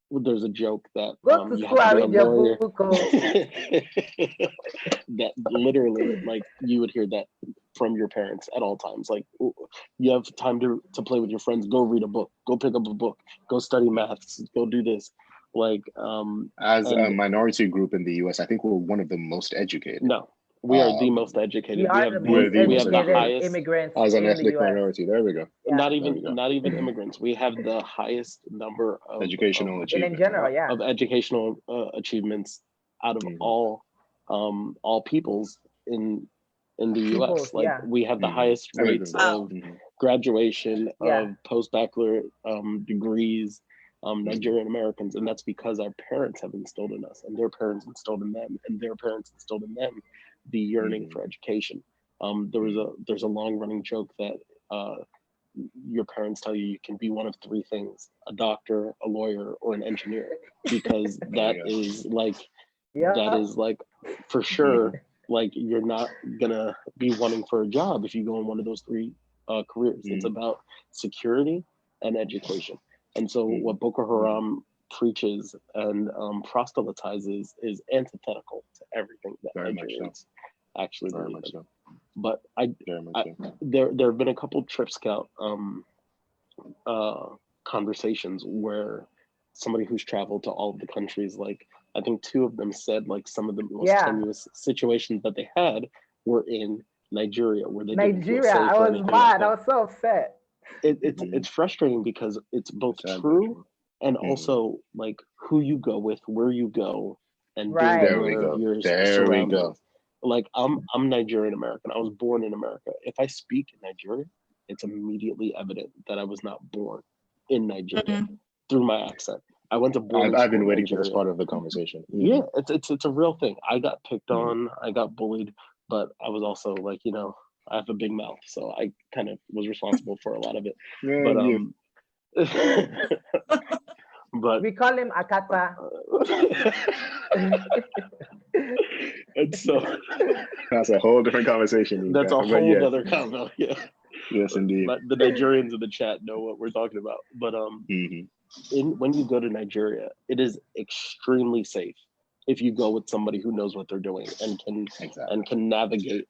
There's a joke that you have to be a lawyer. That literally, like, you would hear that from your parents at all times. Like, you have time to play with your friends. Go read a book. Go pick up a book. Go study maths. Go do this. Like, as a minority group in the U.S., I think we're one of the most educated. No, we are the most educated. We have the highest immigrants as an ethnic minority. There we go. Yeah. Not even immigrants. We have the highest number of educational achievements. In general, of educational achievements out of all peoples in the U.S. Like we have the highest rates of graduation of post-baccalaureate degrees. Nigerian Americans, and that's because our parents have instilled in us, and their parents instilled in them, and their parents instilled in them the yearning for education. There's a long running joke that your parents tell you can be one of three things: a doctor, a lawyer, or an engineer, because that is like for sure. Like you're not gonna be wanting for a job if you go in one of those three careers. It's about security and education. And so what Boko Haram preaches and proselytizes is antithetical to everything that Nigerians actually believe in. But there have been a couple Trip Scout conversations where somebody who's traveled to all of the countries, like I think two of them said like some of the most tenuous situations that they had were in Nigeria, where they didn't feel safe I was mad. I was so upset. It's frustrating because it's both true and also like who you go with, where you go, and being aware of your surroundings. Like I'm Nigerian American. I was born in America. If I speak in Nigeria, it's immediately evident that I was not born in Nigeria through my accent. I went to boarding school. I've been waiting for this part of the conversation. Yeah, it's a real thing. I got picked on. I got bullied, but I was also like, I have a big mouth, so I kind of was responsible for a lot of it. But we call him Akata. And so That's a whole different conversation. that's a But whole yes, other convo. Yeah. yes, indeed. But the Nigerians in the chat know what we're talking about. But when you go to Nigeria, it is extremely safe if you go with somebody who knows what they're doing and can navigate.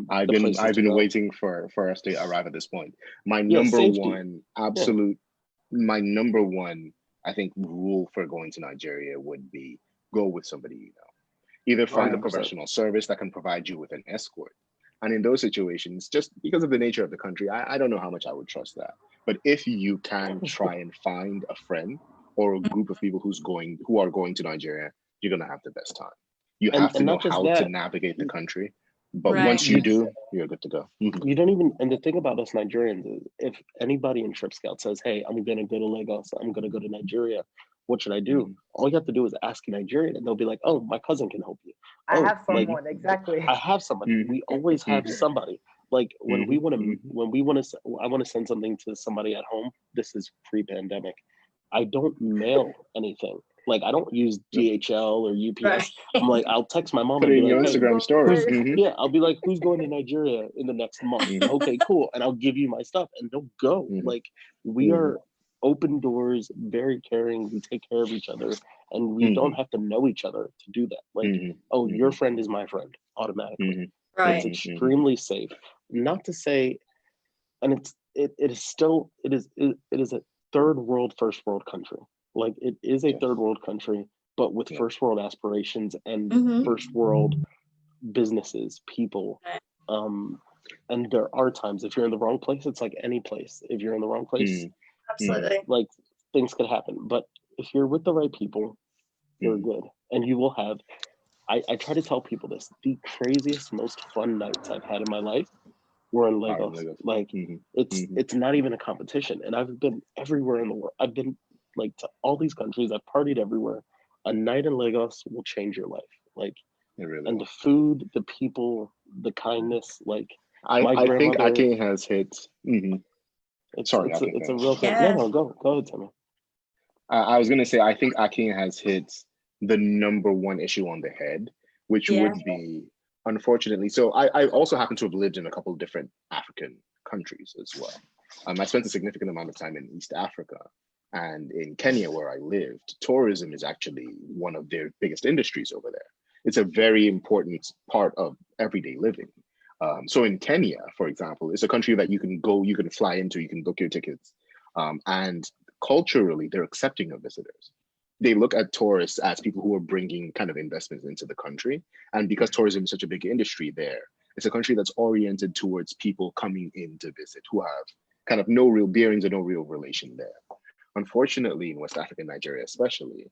I've been waiting for us to arrive at this point. My number one, I think, rule for going to Nigeria would be go with somebody you know. Either find 100%. A professional service that can provide you with an escort. And in those situations, just because of the nature of the country, I don't know how much I would trust that. But if you can try and find a friend or a group of people who are going to Nigeria, you're gonna have the best time. You have to know how to navigate the country. But once you do, you're good to go. You don't even, and the thing about us Nigerians is if anybody in Trip Scout says, hey, I'm gonna go to Lagos, I'm gonna go to Nigeria, what should I do? All you have to do is ask a Nigerian and they'll be like, oh, my cousin can help you. I have someone, exactly. I have somebody. We always have somebody. Like when I want to send something to somebody at home, this is pre-pandemic. I don't mail anything. Like I don't use DHL or UPS. I'm like, I'll text my mom. Put it in your Instagram stories. Yeah, I'll be like, who's going to Nigeria in the next month? Okay, cool. And I'll give you my stuff and they'll go. Like we are open doors, very caring. We take care of each other and we don't have to know each other to do that. Like, oh, your friend is my friend automatically. It's extremely safe. Not to say, and it is a third world, first world country. Like it is a third world country, but with first world aspirations and first world businesses, people. And there are times if you're in the wrong place, it's like any place. If you're in the wrong place, absolutely, like things could happen. But if you're with the right people, you're good, and you will have. I try to tell people this: the craziest, most fun nights I've had in my life were in Lagos. Like it's not even a competition, and I've been everywhere in the world. I've been like to all these countries. I've partied everywhere. A night in Lagos will change your life. Like, and the food, the people, the kindness. Like, I think Ake has hit. It's a real thing. No, go ahead, Timmy. I was gonna say I think Ake has hit the number one issue on the head, which would be, unfortunately. So I also happen to have lived in a couple of different African countries as well. I spent a significant amount of time in East Africa, and in Kenya, where I lived, tourism is actually one of their biggest industries over there. It's a very important part of everyday living. So in Kenya, for example, it's a country that you can go, you can fly into, you can book your tickets, and culturally, they're accepting of visitors. They look at tourists as people who are bringing kind of investments into the country. And because tourism is such a big industry there, it's a country that's oriented towards people coming in to visit who have kind of no real bearings or no real relation there. Unfortunately, in West Africa, Nigeria especially,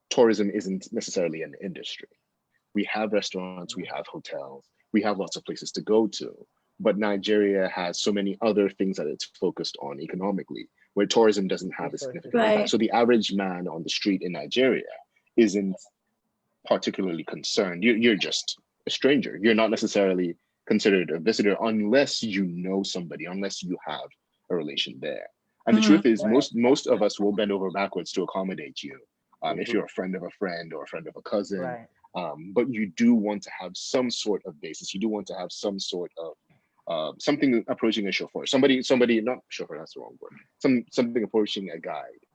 tourism isn't necessarily an industry. We have restaurants, we have hotels, we have lots of places to go to, but Nigeria has so many other things that it's focused on economically, where tourism doesn't have a significant impact. So the average man on the street in Nigeria isn't particularly concerned. You're just a stranger. You're not necessarily considered a visitor unless you know somebody, unless you have a relation there. And the truth is, most of us will bend over backwards to accommodate you if you're a friend of a friend or a friend of a cousin. But you do want to have some sort of basis. You do want to have some sort of something approaching a chauffeur. Somebody, not chauffeur, that's the wrong word. Something approaching a guide.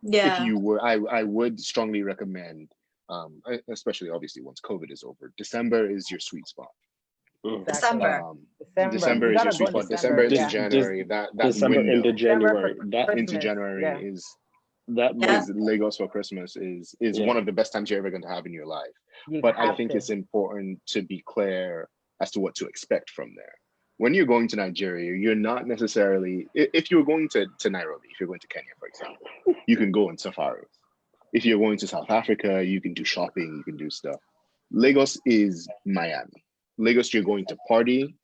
If you were, I would strongly recommend, especially obviously once COVID is over, December is your sweet spot. December is your sweet spot. December into January. That December window into January. Into January is Lagos for Christmas is one of the best times you're ever going to have in your life. But I think it's important to be clear as to what to expect from there. When you're going to Nigeria, you're not necessarily, if you're going to Nairobi, if you're going to Kenya, for example, you can go on safaris. If you're going to South Africa, you can do shopping, you can do stuff. Lagos is Miami. Lagos, you're going to party,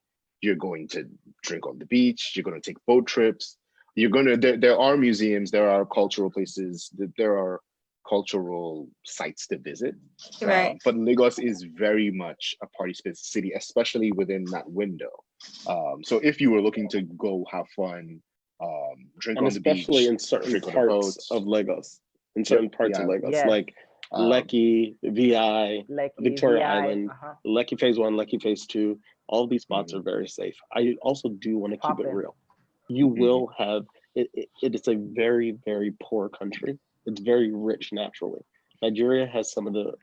you're going to drink on the beach, you're going to take boat trips, you're going to, there are museums, there are cultural places, there are cultural sites to visit. But Lagos is very much a party city, especially within that window. So if you were looking to go have fun, drink on the beach, especially in certain parts of Lagos, like Lekki, VI, Lekki, Victoria VI, Island, Lekki Phase 1, Lekki Phase 2. All of these spots are very safe. I also do want to keep it real. You will have, it is a very, very poor country. It's very rich naturally. Nigeria has some of the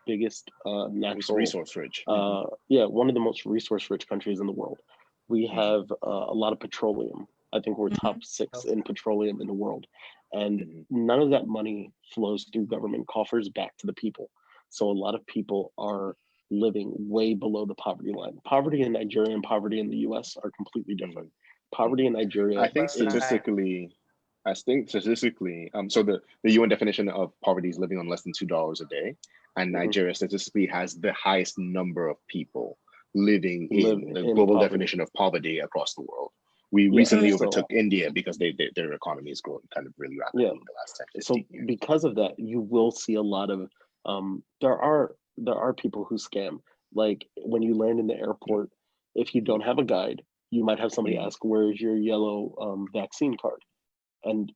biggest natural resource rich. One of the most resource rich countries in the world. We have a lot of petroleum. I think we're top 6 in petroleum in the world. And none of that money flows through government coffers back to the people. So a lot of people are living way below the poverty line. Poverty in Nigeria and poverty in the US are completely different. Poverty in Nigeria, I think statistically, so the UN definition of poverty is living on less than $2 a day, and Nigeria statistically has the highest number of people living in the global poverty definition of poverty across the world. We recently overtook India because their economy is growing kind of really rapidly in the last 10, 15 years. Because of that, you will see a lot of there are people who scam. Like when you land in the airport, if you don't have a guide, you might have somebody ask, "Where's your yellow vaccine card?" And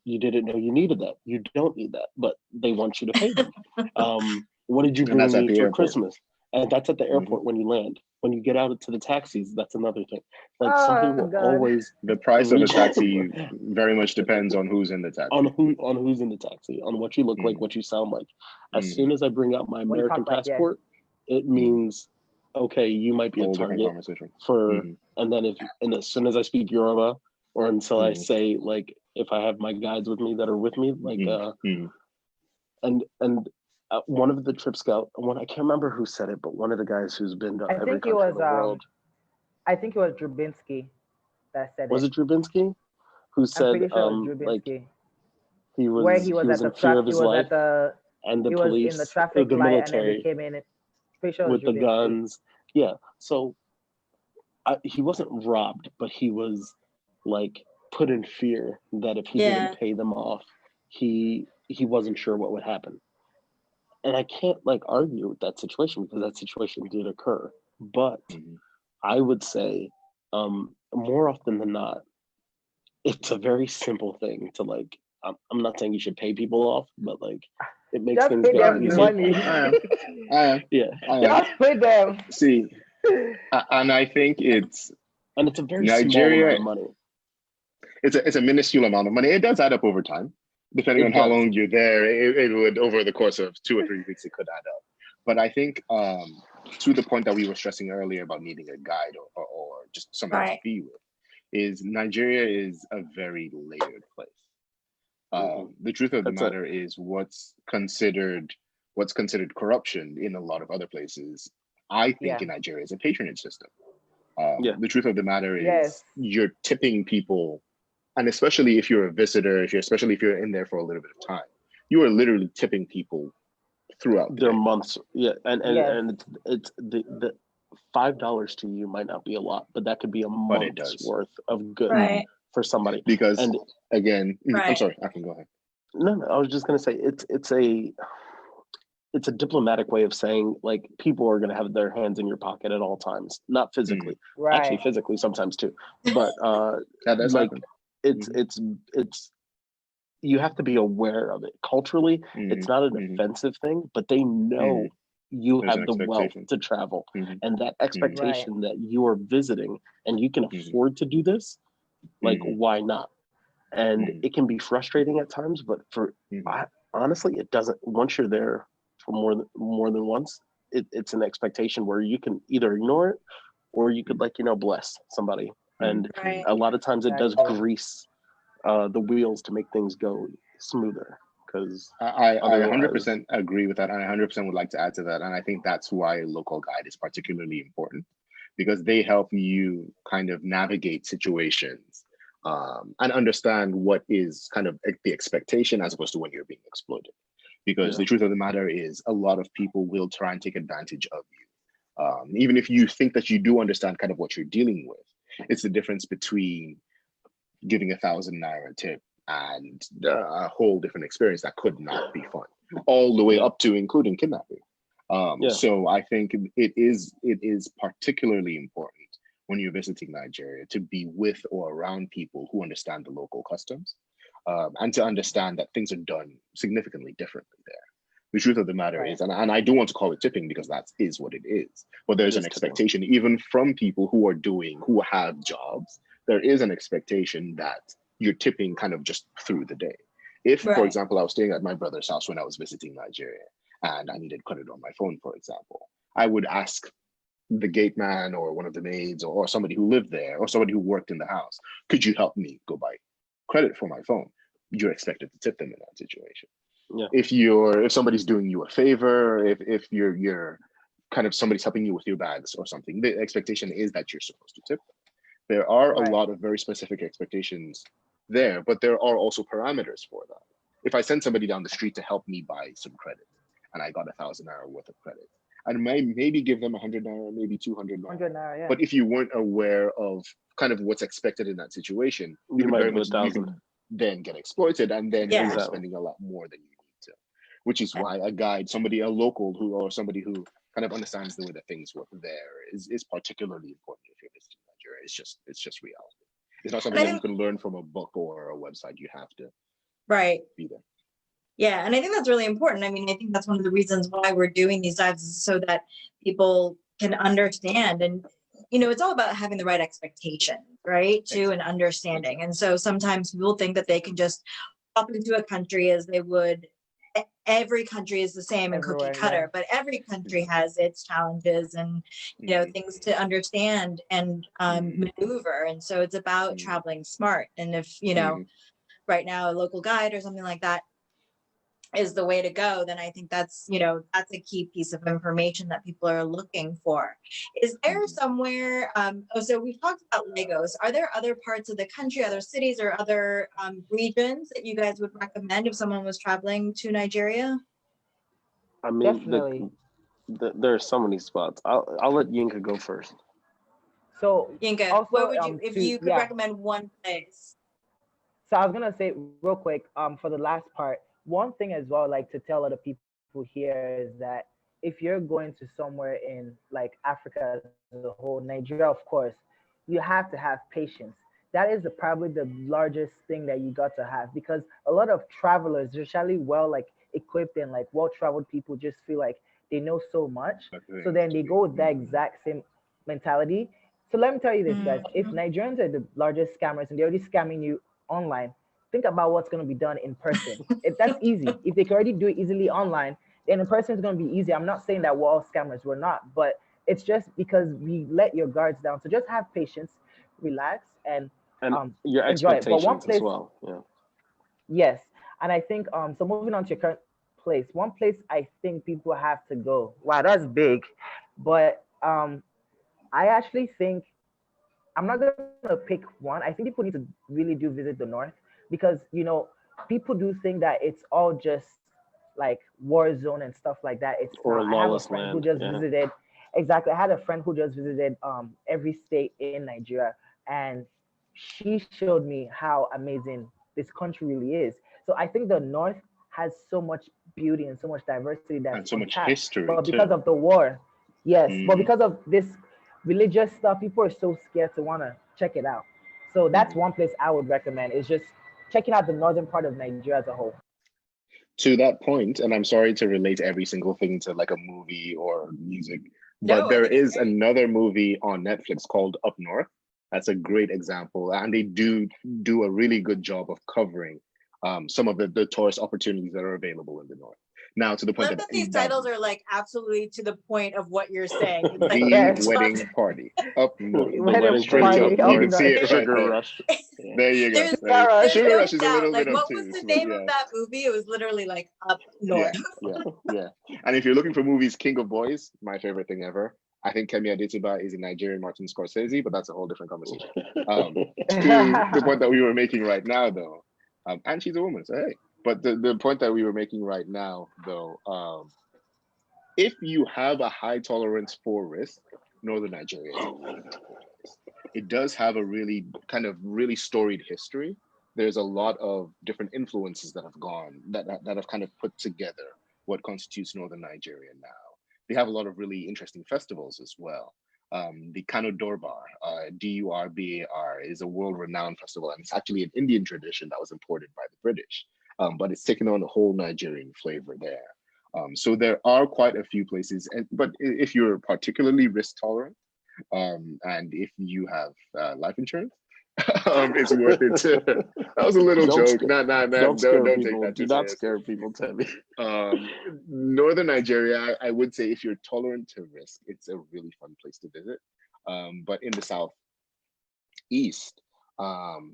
you didn't know you needed that. You don't need that, but they want you to pay them. What did you bring me for Christmas? And that's at the airport when you land. When you get out to the taxis, that's another thing. Like somebody will always the price of a taxi very much depends on who's in the taxi. On who's in the taxi, on what you look like, what you sound like. As soon as I bring out my American passport, it means okay, you might be a target for. And then as soon as I speak Yoruba, or until I say like if I have my guides with me that are with me, like one of the trip scout, I can't remember who said it, but one of the guys who's been to every country in the world. I think it was Drubinski that said it. Was it Drubinski? Who said I'm pretty sure it was Drubinski. like he was in fear of his life, and the police, in the traffic the light, military, and then they came in. Pretty sure with the guns. Yeah, so he wasn't robbed, but he was like put in fear that if he didn't pay them off, he wasn't sure what would happen. And I can't like argue with that situation because that situation did occur. But I would say more often than not, it's a very simple thing to like, I'm not saying you should pay people off, but like it makes things go easier. Money. I am. Just pay them. See, and I think it's a very Nigeria, small amount of money. It's a minuscule amount of money. It does add up over time. Depending on how long you're there, it would, over the course of 2 or 3 weeks, it could add up. But I think to the point that we were stressing earlier about needing a guide or just somebody to be with, is Nigeria is a very layered place. The truth of the matter is what's considered corruption in a lot of other places, I think in Nigeria is a patronage system. The truth of the matter is you're tipping people. And especially if you're a visitor, especially if you're in there for a little bit of time, you are literally tipping people throughout their months. Yeah, and it's the $5 to you might not be a lot, but that could be a month's worth of good for somebody. Because again, I'm sorry, I can go ahead. No, I was just gonna say it's a diplomatic way of saying like people are gonna have their hands in your pocket at all times, not physically, actually physically sometimes too, but that's like. It's you have to be aware of it culturally. It's not an offensive thing, but they know you have the wealth to travel and that expectation that you are visiting and you can afford to do this, like why not? And it can be frustrating at times, but honestly it doesn't. Once you're there for more than once, it's an expectation where you can either ignore it or you could bless somebody. And a lot of times it does grease the wheels to make things go smoother. Because I 100% agree with that, and I 100% would like to add to that. And I think that's why a local guide is particularly important, because they help you kind of navigate situations and understand what is kind of the expectation as opposed to when you're being exploited. Because the truth of the matter is a lot of people will try and take advantage of you. Even if you think that you do understand kind of what you're dealing with. It's the difference between giving 1,000 naira tip and a whole different experience that could not be fun, all the way up to including kidnapping. So I think it is particularly important when you're visiting Nigeria to be with or around people who understand the local customs and to understand that things are done significantly differently there. The truth of the matter is, and I do want to call it tipping because that is what it is, but there's an expectation even from people who have jobs. There is an expectation that you're tipping kind of just through the day. If, for example, I was staying at my brother's house when I was visiting Nigeria and I needed credit on my phone, for example, I would ask the gate man or one of the maids or somebody who lived there or somebody who worked in the house, could you help me go buy credit for my phone? You're expected to tip them in that situation. Yeah. If somebody's doing you a favor, if you're kind of somebody's helping you with your bags or something, the expectation is that you're supposed to tip them. There are a lot of very specific expectations there, but there are also parameters for that. If I send somebody down the street to help me buy some credit and I got 1,000 naira worth of credit, I might maybe give them 100 naira, maybe 200 naira. Yeah. But if you weren't aware of kind of what's expected in that situation, you can then get exploited and then you're spending a lot more than you need to. Which is why a local or somebody who kind of understands the way that things work there is particularly important if you're visiting Nigeria. It's just reality. It's not something that you can learn from a book or a website. You have to be there. Yeah, and I think that's really important. I mean, I think that's one of the reasons why we're doing these dives is so that people can understand. And, it's all about having the right expectation, right? To an understanding. And so sometimes people think that they can just pop into a country as they would. Every country is the same and cookie cutter, but every country has its challenges and, things to understand and maneuver. And so it's about traveling smart. And if, right now a local guide or something like that is the way to go, then I think that's a key piece of information that people are looking for. Is there somewhere, so we've talked about Lagos, are there other parts of the country, other cities or other regions that you guys would recommend if someone was traveling to Nigeria? I mean, there are so many spots. I'll let Yinka go first. So Yinka, also, what would you, if you could recommend one place? So I was gonna say real quick, for the last part, one thing as well, like to tell other people here is that if you're going to somewhere in like Africa as a whole, Nigeria, of course, you have to have patience. That is probably the largest thing that you got to have because a lot of travelers, especially well like equipped and like well-traveled people, just feel like they know so much. So then they go with that exact same mentality. So let me tell you this, guys. If Nigerians are the largest scammers and they're already scamming you online, think about what's going to be done in person. That's easy. If they can already do it easily online, then in person is going to be easy. I'm not saying that we're all scammers. We're not. But it's just because we let your guards down. So just have patience, relax, and your expectations but one place, as well. Yeah. Yes. And I think, so moving on to your current place, one place I think people have to go. Wow, that's big. But I actually think I'm not going to pick one. I think people need to really do visit the north because, people do think that it's all just like war zone and stuff like that. It's or not. I have a friend land. who just visited. Exactly. I had a friend who just visited every state in Nigeria and she showed me how amazing this country really is. So I think the north has so much beauty and so much diversity and so much history. But because of the war, yes, but because of this religious stuff, people are so scared to want to check it out. So that's one place I would recommend is just checking out the northern part of Nigeria as a whole. To that point, and I'm sorry to relate every single thing to like a movie or music, but there is another movie on Netflix called Up North. That's a great example, and they do a really good job of covering some of the tourist opportunities that are available in the north. Now, to the point that these titles are like absolutely to the point of what you're saying. It's like, the wedding party up north. The wedding party. You can see it. Sugar Rush. There you go. Sugar Rush is a little bit what of was the name of that movie? It was literally like Up North. Yeah. And if you're looking for movies, King of Boys, my favorite thing ever. I think Kemi Adetiba is a Nigerian Martin Scorsese, but that's a whole different conversation. To the point that we were making right now, though, and she's a woman, so hey. But the point that we were making right now, though, if you have a high tolerance for risk, Northern Nigeria, it does have a really really storied history. There's a lot of different influences that have gone, that have kind of put together what constitutes Northern Nigeria now. They have a lot of really interesting festivals as well. The Kano Durbar, Durbar, is a world-renowned festival, and it's actually an Indian tradition that was imported by the British, but it's taken on a whole Nigerian flavor there. So there are quite a few places, but if you're particularly risk tolerant, and if you have life insurance, it's worth it too. That was a little joke. Don't take that too Do not seriously. scare people, Tammy. Northern Nigeria, I would say if you're tolerant to risk, it's a really fun place to visit. But in the southeast,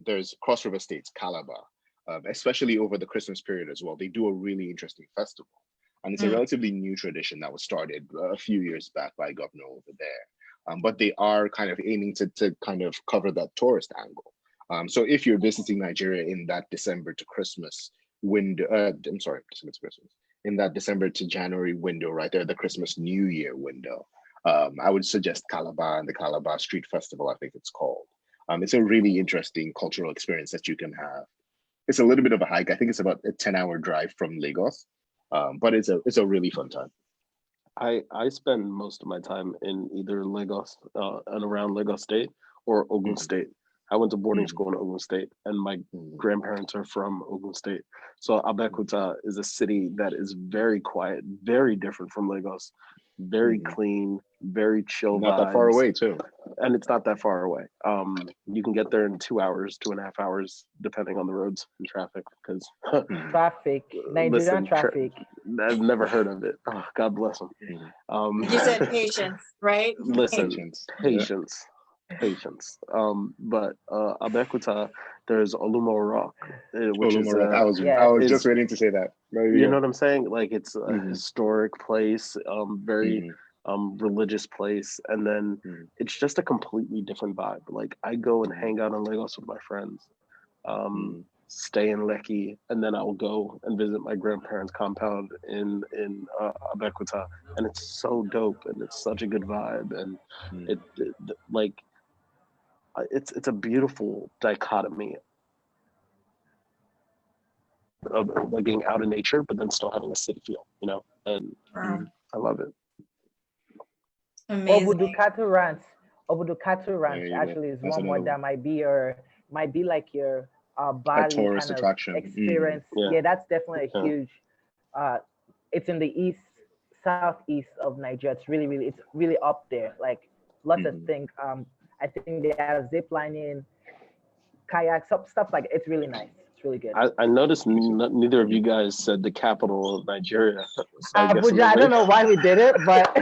there's Cross River States, Calabar, especially over the Christmas period as well. They do a really interesting festival. And it's a relatively new tradition that was started a few years back by a governor over there. But they are kind of aiming to kind of cover that tourist angle. So if you're visiting Nigeria in that December to Christmas window, December to Christmas, in that December to January window, right there, the Christmas New Year window, I would suggest Calabar and the Calabar Street Festival, I think it's called. It's a really interesting cultural experience that you can have. It's a little bit of a hike. I think it's about a 10-hour drive from Lagos, but it's a really fun time. I spend most of my time in either Lagos and around Lagos State or Ogun State. I went to boarding school in Ogun State, and my grandparents are from Ogun State. So Abeokuta is a city that is very quiet, very different from Lagos, very clean, very chill. Not that far away too. And it's not that far away. You can get there in 2 hours, 2.5 hours, depending on the roads and traffic. Because traffic, Nigerian traffic. I've never heard of it. Oh, God bless them. You said patience, right? Listen, patience. But Abeokuta, there's Olumo Rock, which Olumo is Rock. I was just waiting to say that. You know what I'm saying? Like, it's a historic place, very religious place, and then it's just a completely different vibe. Like, I go and hang out in Lagos with my friends, stay in Lekki, and then I'll go and visit my grandparents' compound in Abeokuta, and it's so dope, and it's such a good vibe, and it's a beautiful dichotomy of like being out in nature, but then still having a city feel, and I love it. Amazing. Obudukatu Ranch actually is one more that might be like your Bali tourist kind of attraction experience. Yeah, that's definitely a huge. It's in the southeast of Nigeria. It's really up there. Like lots of things. I think they have zip lining, kayak, stuff like it. It's really nice. It's really good. I noticed neither of you guys said the capital of Nigeria. So Abuja. I don't know why we did it, but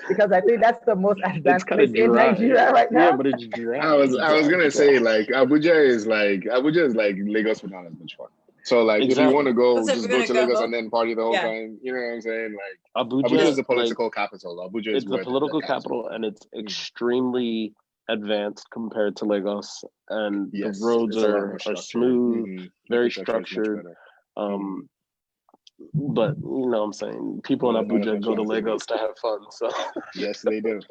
because I think that's the most advanced place in Nigeria right now. Yeah, but it's dry. I was gonna say like Abuja is like Lagos without as much fun. So like if you want to go, just go to Lagos and then party the whole time. You know what I'm saying? Like Abuja is the political capital. Abuja is the political capital, and it's extremely advanced compared to Lagos, and the roads are smooth, very structured. But you know what I'm saying, people in Abuja go to Lagos to have fun. So yes, they do.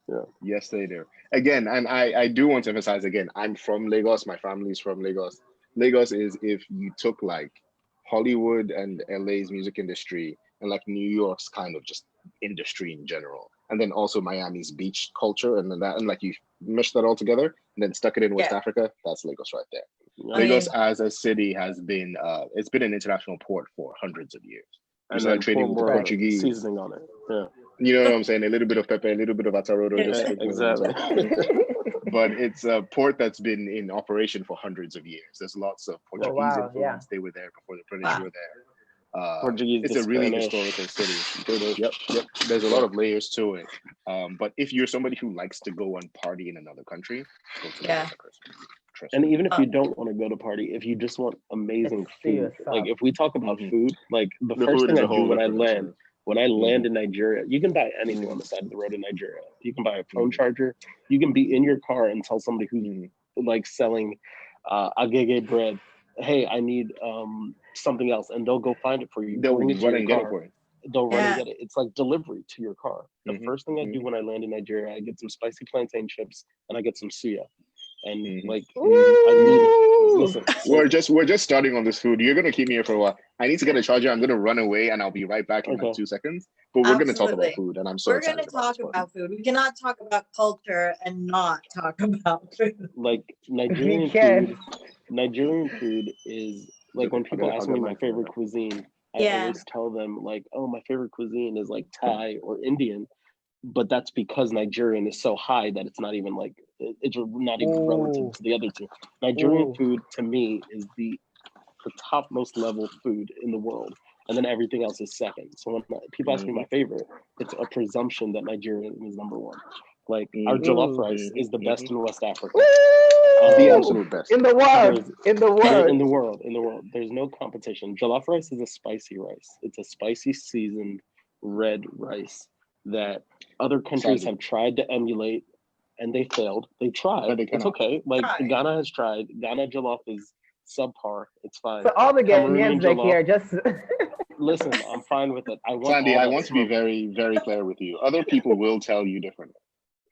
Yeah. Yes, they do. Again, and I do want to emphasize again, I'm from Lagos. My family's from Lagos. Lagos is if you took like Hollywood and LA's music industry and like New York's kind of just industry in general, and then also Miami's beach culture, and then like you mesh that all together and then stuck it in West Africa. That's Lagos right there. Lagos as a city has been it's been an international port for hundreds of years. And then trading with the Portuguese seasoning on it. Yeah. You know what I'm saying? A little bit of pepper, a little bit of atarodo. Exactly. But it's a port that's been in operation for hundreds of years. There's lots of Portuguese influence. They were there before the British were there. Portuguese, it's a really historical city. Yep. There's a lot of layers to it. But if you're somebody who likes to go and party in another country, go to Lagos for Christmas. And even if you don't want to go to party, if you just want amazing food, like if we talk about food, like the first thing I do when I land in Nigeria, you can buy anything on the side of the road in Nigeria. You can buy a phone charger. You can be in your car and tell somebody who's like selling agege bread, hey, I need something else, and they'll go find it for you. They'll run and get it for you. They'll run and get it. It's like delivery to your car. The first thing I do when I land in Nigeria, I get some spicy plantain chips and I get some suya. And like I need it. Listen, we're just starting on this food. You're gonna keep me here for a while. I need to get a charger. I'm gonna run away and I'll be right back in like 2 seconds. But we're gonna talk about food, and I'm so excited. We're gonna talk about food. We cannot talk about culture and not talk about food. Like Nigerian food is like when people I'll ask get me my mine from favorite there. cuisine, I Yeah. always tell them like, oh, my favorite cuisine is like Thai or Indian, but that's because Nigerian is so high that it's not even like it's not even relative Ooh. to the other two. Nigerian food to me is the topmost level food in the world, and then everything else is second. So when people ask me my favorite, it's a presumption that Nigerian is number one. Like our jollof Ooh. rice is the best in West Africa. The Woo! absolute best. In the world. In the world. In the world. There's no competition. Jollof rice is a spicy rice. It's a spicy seasoned red rice that other countries have tried to emulate and they failed. They tried. But they It's cannot. okay. Like Right. Ghana has tried. Ghana jollof is subpar. It's fine. So all the Cameroonian Ghanaians back jollof. here, just Listen, I'm fine with it. I want Sandy, all I that want to be smoke. very, very clear with you. Other people will tell you differently.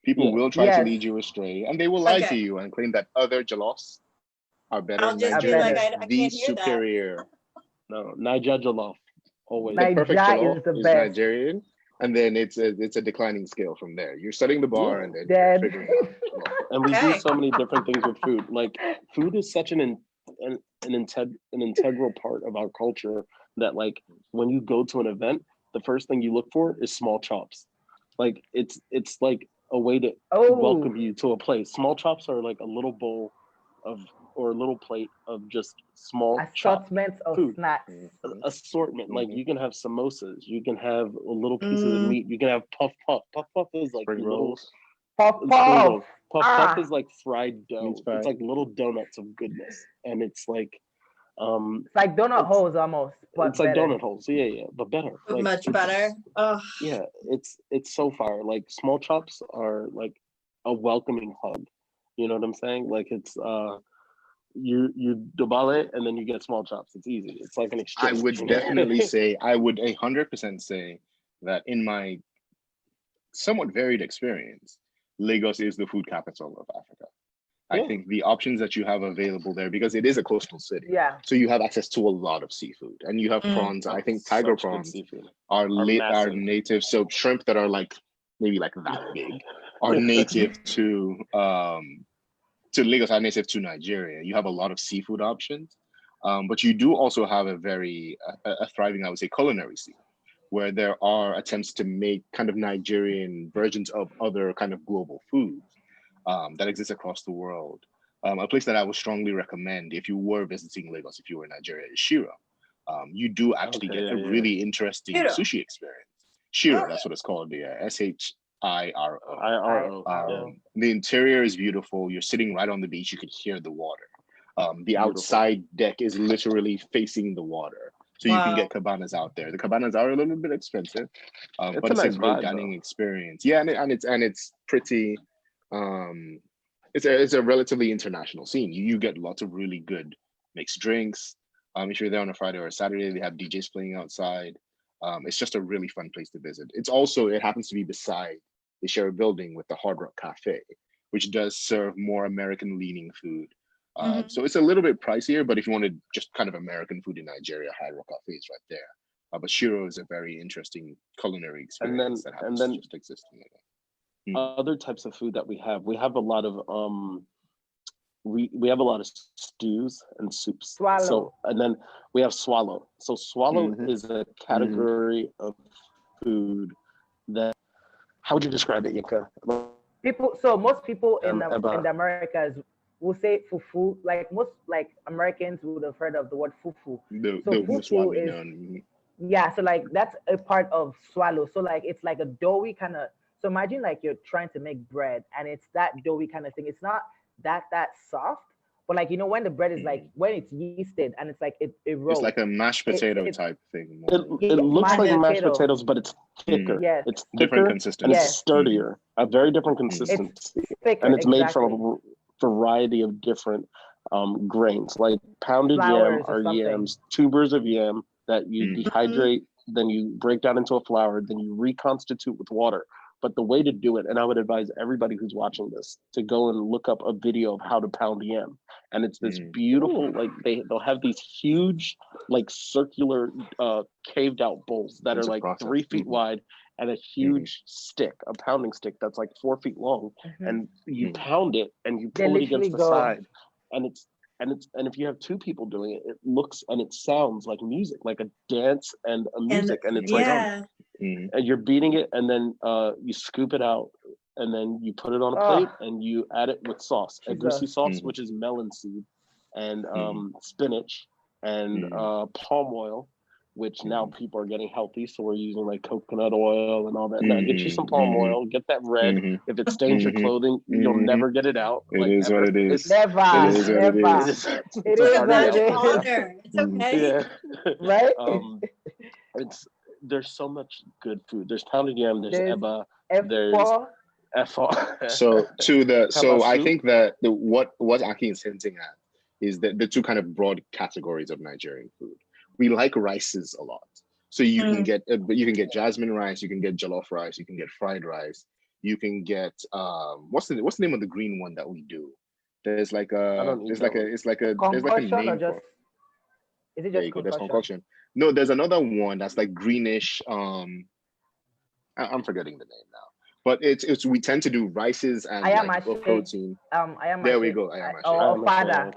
People Yeah. will try to Yes. lead you astray, and they will lie to Okay. you and claim that other jollofs are better. I'll just be better. like, Nigerian I is the can't hear that. superior. No, Niger jollof. Always. The perfect Niger jollof is the is best. Nigerian, and then it's a declining scale from there. You're setting the bar, Yeah. and then Dead. you're figuring out. Yeah. And we do Okay. so many different things with food. Like food is such an integral part of our culture that like when you go to an event, the first thing you look for is small chops. Like it's like a way to Oh, welcome you to a place. Small chops are like a little bowl of or a little plate of just small chopped assortment of food. snacks. Assortment. Like you can have samosas, you can have little pieces of Mm. meat, you can have puff puff. Puff puff is like Spring little rolls. Puff spring puff. rolls. Puff puff Ah, is like fried dough. Meat pie. It's like little donuts of goodness, and it's like it's like donut it's- holes almost, but it's like better. donut holes. Yeah, but better. Like Much it's- better. Oh, Yeah, it's so far. Like small chops are like a welcoming hug. You know what I'm saying? Like it's you dobale it and then you get small chops. It's easy. It's like an I exchange. would definitely say, I would 100% say that in my somewhat varied experience, Lagos is the food capital of Africa. I Yeah. think the options that you have available there, because it is a coastal city, Yeah. so you have access to a lot of seafood, and you have prawns. I think tiger Such good prawns seafood. are massive. native. So shrimp that are like maybe like that big are native to Lagos, are native to Nigeria. You have a lot of seafood options, but you do also have a very a thriving, I would say, culinary scene, where there are attempts to make kind of Nigerian versions of other kind of global foods that exist across the world. A place that I would strongly recommend if you were visiting Lagos, if you were in Nigeria, is Shiro. You do actually get a really interesting Shiro. sushi experience. Shiro, Oh. that's what it's called, the SHIRO. IRO. The interior is beautiful. You're sitting right on the beach. You can hear the water. The Beautiful. outside deck is literally facing the water. So you can Wow. get cabanas out there. The cabanas are a little bit expensive, It's but a it's nice a great vibe, dining though. experience. Yeah, and it's pretty. It's a relatively international scene. You get lots of really good mixed drinks. If you're there on a Friday or a Saturday, they have DJs playing outside. It's just a really fun place to visit. It happens to be beside, they share a building with the Hard Rock Cafe, which does serve more American leaning food. Mhm. So it's a little bit pricier, but if you wanted just kind of American food in Nigeria, Hard Rock Cafe is right there. But Shiro is a very interesting culinary experience that happens to just exist in Lagos. Other types of food that we have a lot of we have a lot of stews and soups. Swallow. So and then we have swallow. So swallow is a category of food that, how would you describe it, Yinka? Most people in Eba. the Americas will say fufu. Like most Americans would have heard of the word fufu. The fufu Swami is naan. yeah. So like that's a part of swallow. So like it's like a doughy kind of. So imagine like you're trying to make bread and it's that doughy kind of thing. It's not that soft, but like when the bread is like when it's yeasted and it's like it rolls. It's like a mashed potato type thing. It looks mashed like mashed potato. potatoes, but it's thicker. Yes. It's Different thicker consistency. and Yes. it's sturdier. A very different consistency. It's thicker, and it's made exactly. from a variety of different grains, like pounded Flours yam or are something. yams, tubers of yam that you dehydrate, then you break down into a flour, then you reconstitute with water. But the way to do it, and I would advise everybody who's watching this to go and look up a video of how to pound yam. And it's this beautiful, like they'll have these huge, like circular, caved out bowls that are like 3 feet wide and a huge stick, a pounding stick that's like 4 feet long. And you pound it and you They pull it against literally the go. side. And and if you have two people doing it, it looks and it sounds like music, like a dance and a music, and it's like and you're beating it, and then you scoop it out, and then you put it on a plate, and you add it with sauce, egusi sauce, which is melon seed, and spinach, and palm oil, which now people are getting healthy, so we're using like coconut oil and all that. Now get you some palm oil, get that red. If it stains your clothing, you'll never get it out. It is what it is. Never. It is what it Never. is. It is what it is. Water. It's okay. Yeah. Right? There's so much good food. There's pounded yam, there's eba, there's efo. So I think that what Aki is hinting at is that the two kind of broad categories of Nigerian food. We like rices a lot, so you can get jasmine rice, you can get jollof rice, you can get fried rice, you can get what's the name of the green one that we do? There's like a name for it. Is it just concoction? There's concoction. No, there's another one that's like greenish. I'm forgetting the name now, but it's we tend to do rices and protein. There we go. Fada.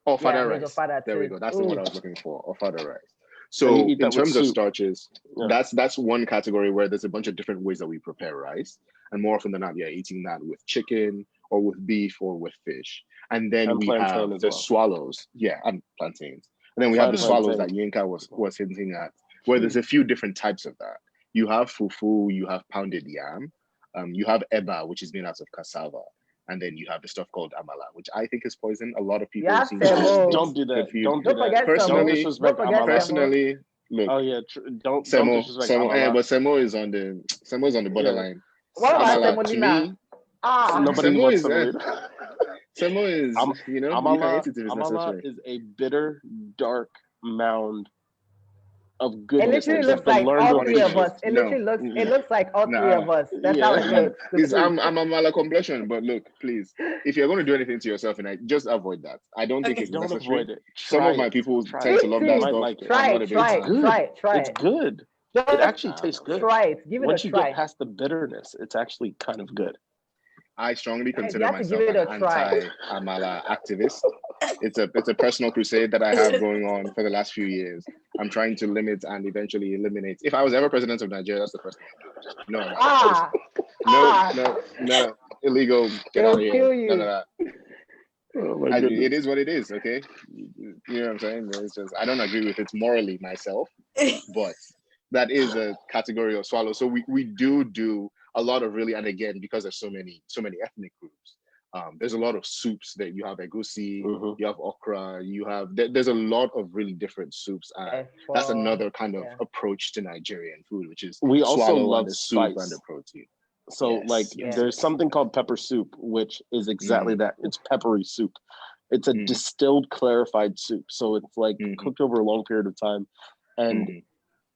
Oh, fada rice. There we go. That's the one I was looking for. Or fada rice. So in terms of starches, that's one category where there's a bunch of different ways that we prepare rice, and more often than not, eating that with chicken or with beef or with fish. And then we have the swallows, and plantains. And then we have the swallows that Yinka was hinting at, where there's a few different types of that. You have fufu, you have pounded yam, you have eba, which is made out of cassava. And then you have the stuff called amala, which I think is poison. A lot of people don't do that. Don't do that. Personally, look. Oh yeah, don't disrespect amala. But semo is on the borderline. What about semolina? Nobody wants semolina. Semo is, amala is a bitter, dark mound of goodness. It literally looks like all three of us. It looks like all three of us. That's how it looks. I'm a mala complexion, but look, please, if you're going to do anything to yourself, just avoid that. I don't think it's necessary. Some of my people tend to love that stuff. Try it. It's good. It actually tastes good. Try it. Give it Once a you try. get past the bitterness, it's actually kind of good. I strongly consider myself an anti-amala activist. It's a personal crusade that I have going on for the last few years. I'm trying to limit and eventually eliminate. If I was ever president of Nigeria, that's the first thing I do. No, illegal. Get out of here. None of that. Oh it is what it is. Okay, you know what I'm saying? It's just I don't agree with it morally myself, but that is a category of swallow. So we do a lot of really, and again, because there's so many ethnic groups, there's a lot of soups that you have egusi, you have okra, there's a lot of really different soups. And that's another kind of approach to Nigerian food, which is we also love the soup and the protein. So there's something called pepper soup, which is exactly that. It's peppery soup. It's a distilled, clarified soup. So it's like cooked over a long period of time. And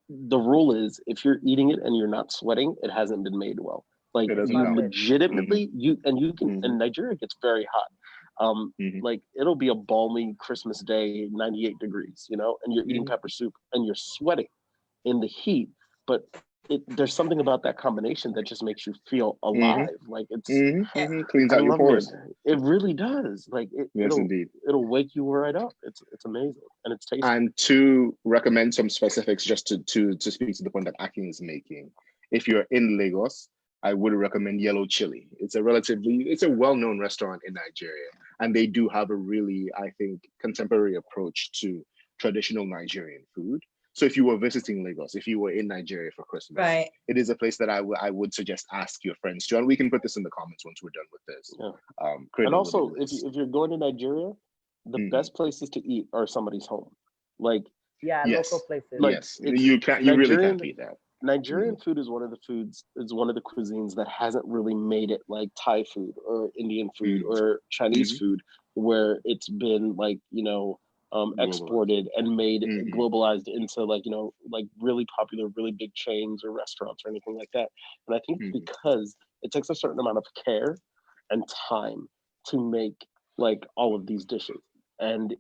the rule is if you're eating it and you're not sweating, it hasn't been made well. Like you legitimately, and Nigeria gets very hot. Like it'll be a balmy Christmas day, 98 degrees, and you're eating pepper soup and you're sweating in the heat, but there's something about that combination that just makes you feel alive. Like it's cleans out your pores. It really does. Like indeed. It'll wake you right up. It's amazing and it's tasty. And to recommend some specifics, just to speak to the point that Akin is making, if you're in Lagos, I would recommend Yellow Chili. It's a well-known restaurant in Nigeria, and they do have a really, I think, contemporary approach to traditional Nigerian food. So if you were visiting Lagos, if you were in Nigeria for Christmas, it is a place that I would suggest ask your friends to, and we can put this in the comments once we're done with this. Yeah. And also, if you're going to Nigeria, the best places to eat are somebody's home. Like local places. Like, you really can't beat that. Nigerian food is one of the cuisines that hasn't really made it like Thai food or Indian food or Chinese food, where it's been like exported and made globalized into like really popular, really big chains or restaurants or anything like that. And I think because it takes a certain amount of care and time to make like all of these dishes, and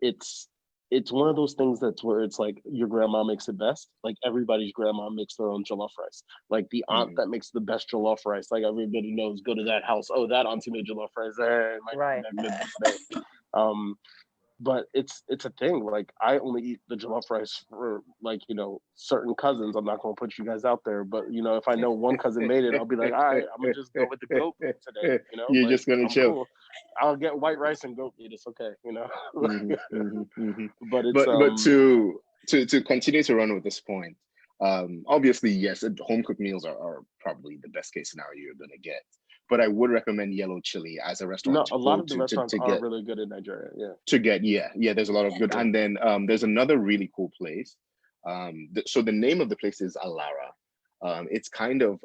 it's one of those things that's where it's like your grandma makes it best. Like everybody's grandma makes their own jollof rice. Like the aunt that makes the best jollof rice, like everybody knows, go to that house. Oh, that auntie made jollof rice. But it's a thing. Like I only eat the jollof rice for like, you know, certain cousins. I'm not gonna put you guys out there, but you know, if I know one cousin made it, I'll be like, all right, I'm gonna just go with the goat meat today. You know, You're like just gonna I'm chill. cool. I'll get white rice and goat meat. It's okay, you know. But it's But to continue to run with this point, obviously yes, home cooked meals are probably the best case scenario you're gonna get. But I would recommend Yellow Chili as a restaurant no, to a lot go of the restaurants to are get really good in Nigeria. Yeah. there's a lot of good. And then there's another really cool place. So the name of the place is Alara. It's kind of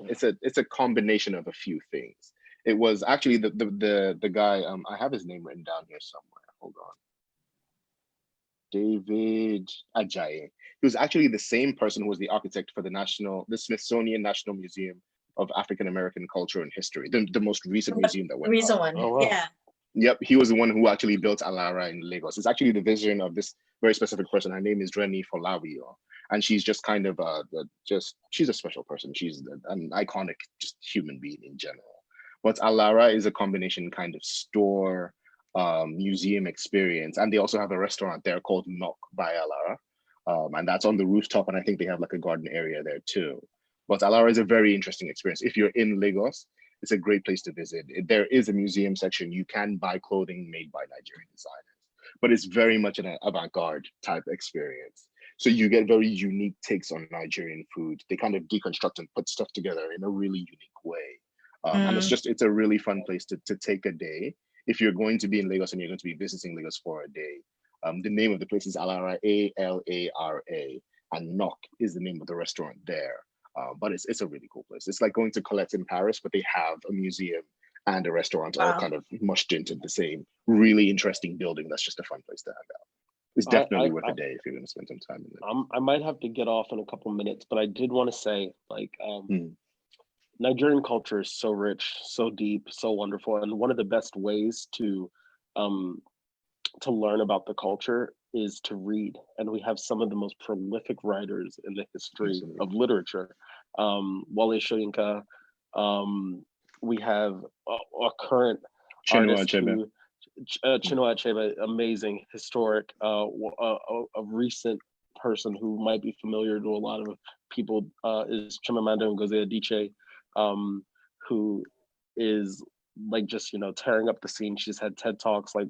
it's a combination of a few things. It was actually the guy, I have his name written down here somewhere, hold on, David Ajayi. He was actually the same person who was the architect for the Smithsonian National Museum of African American Culture and History, the most recent museum that went Recent up. one. Oh, wow. Yeah. Yep, he was the one who actually built Alara in Lagos. It's actually the vision of this very specific person. Her name is Reni Folawiyo, and she's just kind of she's a special person. She's an iconic just human being in general. But Alara is a combination kind of store, museum experience, and they also have a restaurant there called Knock by Alara, and that's on the rooftop, and I think they have like a garden area there too. But Alara is a very interesting experience. If you're in Lagos, it's a great place to visit. There is a museum section. You can buy clothing made by Nigerian designers, but it's very much an avant-garde type experience. So you get very unique takes on Nigerian food. They kind of deconstruct and put stuff together in a really unique way. And it's a really fun place to take a day. If you're going to be in Lagos and you're going to be visiting Lagos for a day, the name of the place is Alara, Alara, and Knock is the name of the restaurant there. But it's a really cool place. It's like going to Colette in Paris, but they have a museum and a restaurant all kind of mushed into the same really interesting building. That's just a fun place to hang out. It's definitely worth a day if you're going to spend some time in there. I might have to get off in a couple minutes, but I did want to say, like, Nigerian culture is so rich, so deep, so wonderful, and one of the best ways to learn about the culture is to read. And we have some of the most prolific writers in the history of literature. Wale Soyinka. We have a current Chinua artist Achebe. Chinua Achebe, amazing, historic, a recent person who might be familiar to a lot of people is Chimamanda Ngozi Adichie, who is like just, you know, tearing up the scene. She's had TED Talks, like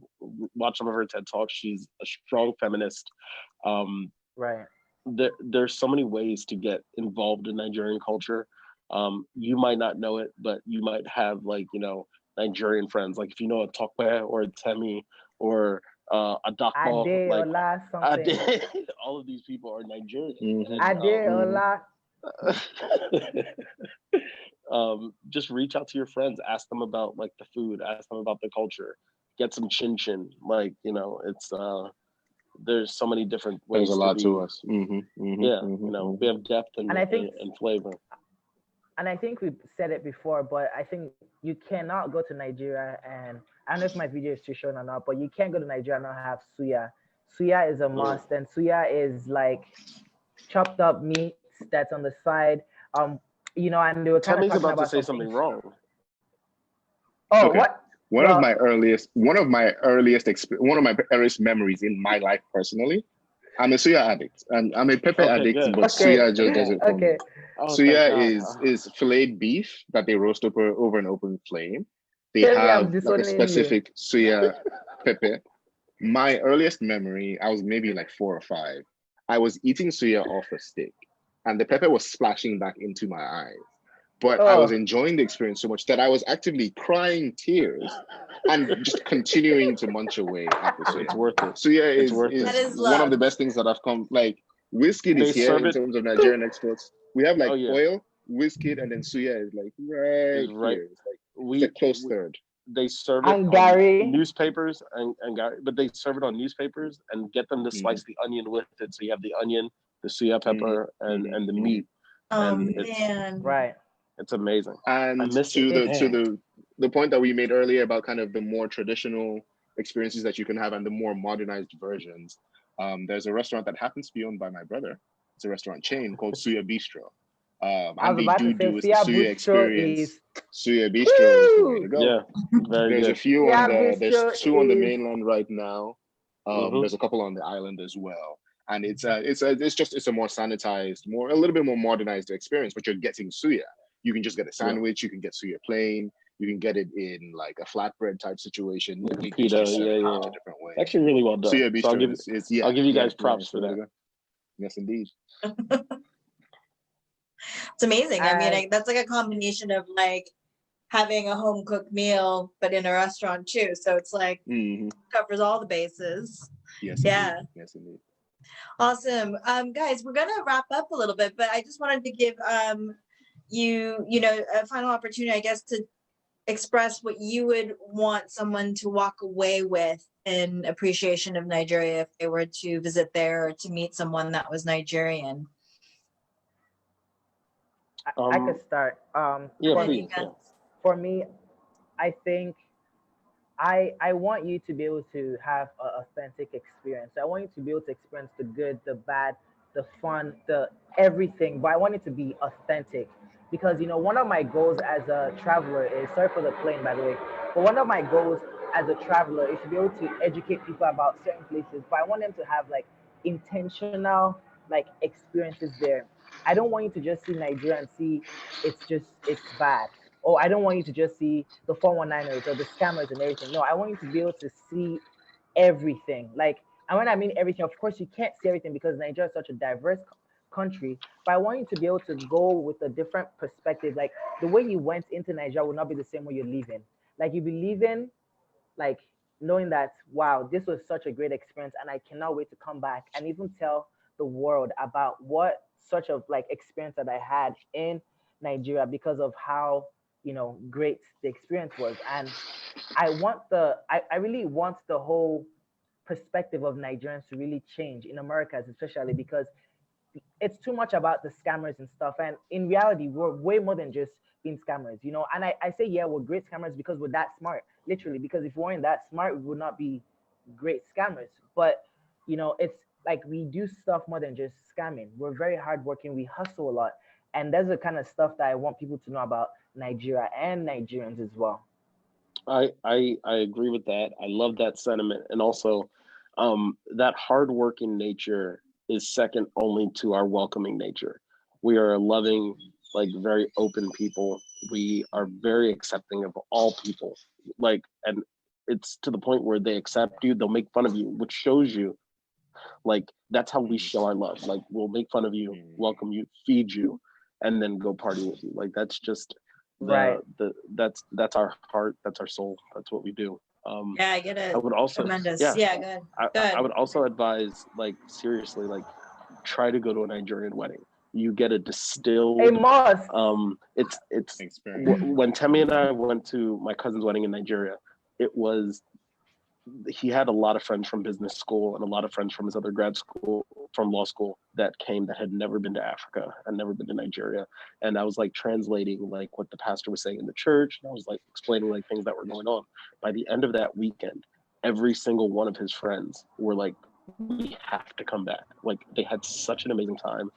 watch some of her TED Talks. She's a strong feminist. Right. There's so many ways to get involved in Nigerian culture. You might not know it, but you might have, like, you know, Nigerian friends. Like if you know a Tokwe or a Temi or a Dakpo, Ade, like Ola, something. all of these people are Nigerian. Ade, Ola. Just reach out to your friends, ask them about like the food, ask them about the culture, get some chin chin. Like, you know, it's there's so many different ways. There's a lot to us. You know, we have depth and I think and flavor. And I think we've said it before, but I think you cannot go to Nigeria, and I don't know if my video is too short or not, but you can't go to Nigeria and not have suya. Suya is a must, and suya is like chopped up meat that's on the side. You know, and they were kind of talking about to say something wrong. Oh, okay. what? One of my earliest memories in my life personally. I'm a suya addict. I'm a pepper addict, but suya just does it for me. Oh, suya is filleted beef that they roast over an open flame. They have like a specific suya pepper. My earliest memory, I was maybe like 4 or 5. I was eating suya off a stick, and the pepper was splashing back into my eyes. But I was enjoying the experience so much that I was actively crying tears and just continuing to munch away at the suya. It's worth it. Suya is one of the best things that I've come. Like whiskey is here in terms of Nigerian exports. We have like oil, whiskey, and then suya is like right here. It's like it's a close third. They serve it on newspapers and but they serve it on newspapers and get them to slice the onion with it. So you have the onion, the suya pepper, and the meat. Oh and man! Right. It's amazing. And to the point that we made earlier about kind of the more traditional experiences that you can have and the more modernized versions, there's a restaurant that happens to be owned by my brother. It's a restaurant chain called Suya Bistro. I And was they about to say do is the Sia Suya Bistro experience. is Suya Bistro is the way to woo. go. Yeah, very There's a good. few on Sia there's Bistro two on the is mainland right now. Hmm. There's a couple on the island as well. And it's a more sanitized, a little bit more modernized experience, but you're getting suya. You can just get a Yeah, sandwich, you can get suya plain, you can get it in like a flatbread type situation. They pita. just serve Yeah, it in a yeah, bunch yeah. of different It's ways. actually really well done. Suya So Bistro is I'll give you guys props it's for the way to that. go. Yes, indeed. It's amazing. I mean, and that's like a combination of like having a home cooked meal, but in a restaurant too. So it's like Hmm. covers all the bases. Yes, indeed. Yeah. Yes, indeed. Awesome. Guys, we're gonna wrap up a little bit, but I just wanted to give you know, a final opportunity, I guess, to express what you would want someone to walk away with in appreciation of Nigeria if they were to visit there or to meet someone that was Nigerian. I could start. Yeah, Yeah, please. you Yeah. can. For me, I think I want you to be able to have an authentic experience. I want you to be able to experience the good, the bad, the fun, the everything. But I want it to be authentic because one of my goals as a traveler is, sorry for the plane by the way, but one of my goals as a traveler is to be able to educate people about certain places. But I want them to have like intentional like experiences there. I don't want you to just see Nigeria and see it's bad. Oh, I don't want you to just see the 419ers or the scammers and everything. No, I want you to be able to see everything. Like, and when I mean everything, of course, you can't see everything because Nigeria is such a diverse country. But I want you to be able to go with a different perspective. Like, the way you went into Nigeria will not be the same way you're leaving. Like, you'll be leaving, like, knowing that, wow, this was such a great experience and I cannot wait to come back and even tell the world about what such of like experience that I had in Nigeria because of how great the experience was. And I really want the whole perspective of Nigerians to really change in Americas, especially because it's too much about the scammers and stuff. And in reality, we're way more than just being scammers. And I say, yeah, we're great scammers because we're that smart, literally, because if we weren't that smart, we would not be great scammers. But, it's like we do stuff more than just scamming. We're very hardworking. We hustle a lot. And that's the kind of stuff that I want people to know about Nigeria and Nigerians as well. I agree with that. I love that sentiment, and also that hardworking nature is second only to our welcoming nature. We are a loving, like very open people. We are very accepting of all people. Like, and it's to the point where they accept you, they'll make fun of you, which shows you like that's how we show our love. Like we'll make fun of you, welcome you, feed you, and then go party with you. Like that's just Right. that's our heart, that's our soul, that's what we do. Yeah, I get it. I would also Tremendous. yeah, Yeah, good. I would also advise, like, seriously, like try to go to a Nigerian wedding. You get a distilled A must. it's Experience. when Temi and I went to my cousin's wedding in Nigeria, it was he had a lot of friends from business school and a lot of friends from his other grad school, from law school, that came that had never been to Africa and never been to Nigeria. And I was like translating like what the pastor was saying in the church. And I was like explaining like things that were going on. By the end of that weekend, every single one of his friends were like, we have to come back. Like they had such an amazing time.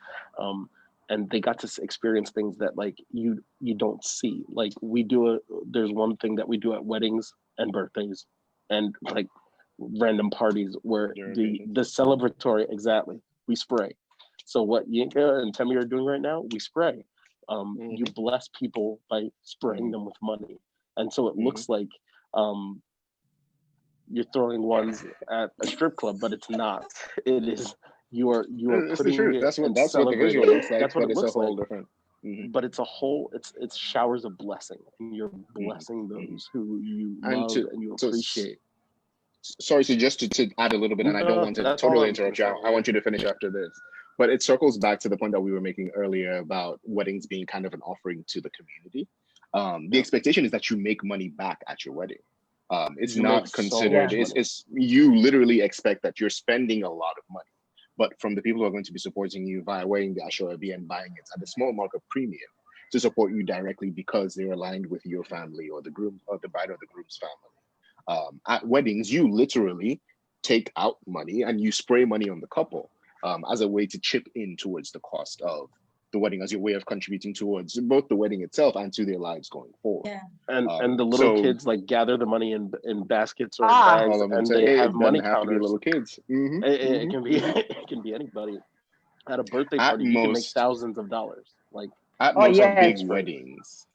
And they got to experience things that like you don't see. Like there's one thing that we do at weddings and birthdays and like random parties where the celebratory, exactly, we spray. So what Yinka and Temi are doing right now, we spray. You bless people by spraying them with money, and so it looks like you're throwing ones at a strip club, but it's not. It is you are It's the putting truth. it That's and what the visual celebrating. looks like. That's what But it it's a looks whole like. different. But it's a whole. It's showers of blessing, and you're blessing those who you love and you appreciate. Sorry, so just to add a little bit, and I don't want to totally interrupt you. I want you to finish after this. But it circles back to the point that we were making earlier about weddings being kind of an offering to the community. The expectation is that you make money back at your wedding. It's not considered, it's you literally expect that you're spending a lot of money. But from the people who are going to be supporting you via wearing the Ashoebi and buying it at a small markup premium to support you directly because they're aligned with your family or the groom or the bride or the groom's family. At weddings, you literally take out money and you spray money on the couple as a way to chip in towards the cost of the wedding as your way of contributing towards both the wedding itself and to their lives going forward. Yeah. And the little kids like gather the money in baskets or Ah. bags, all of them and say, they "Hey, have it money doesn't have to be counters. little kids. It can be it can be anybody. At a birthday At party, you can make most, thousands of dollars. Like at Oh most yes. big weddings,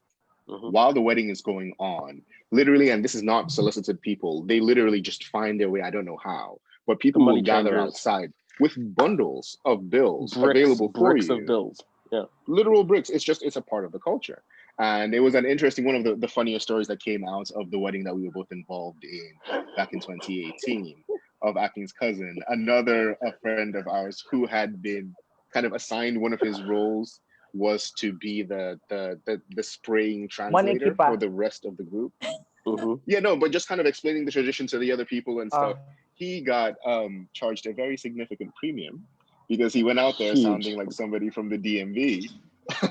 mhm. while the wedding is going on, literally, and this is not solicited people, they literally just find their way. I don't know how, but The people will money gather changers, outside with bundles of bills bricks available for of you. bills. Yeah. Literal bricks. It's a part of the culture. And it was an interesting one of the funniest stories that came out of the wedding that we were both involved in back in 2018 of Aking's cousin, another a friend of ours who had been kind of assigned one of his roles was to be the spraying Money translator for keeper. the rest of the group. Mhm. Yeah, no, but just kind of explaining the tradition to the other people and stuff. Oh. He got charged a very significant premium because he went out there Huge. sounding like somebody from the DMV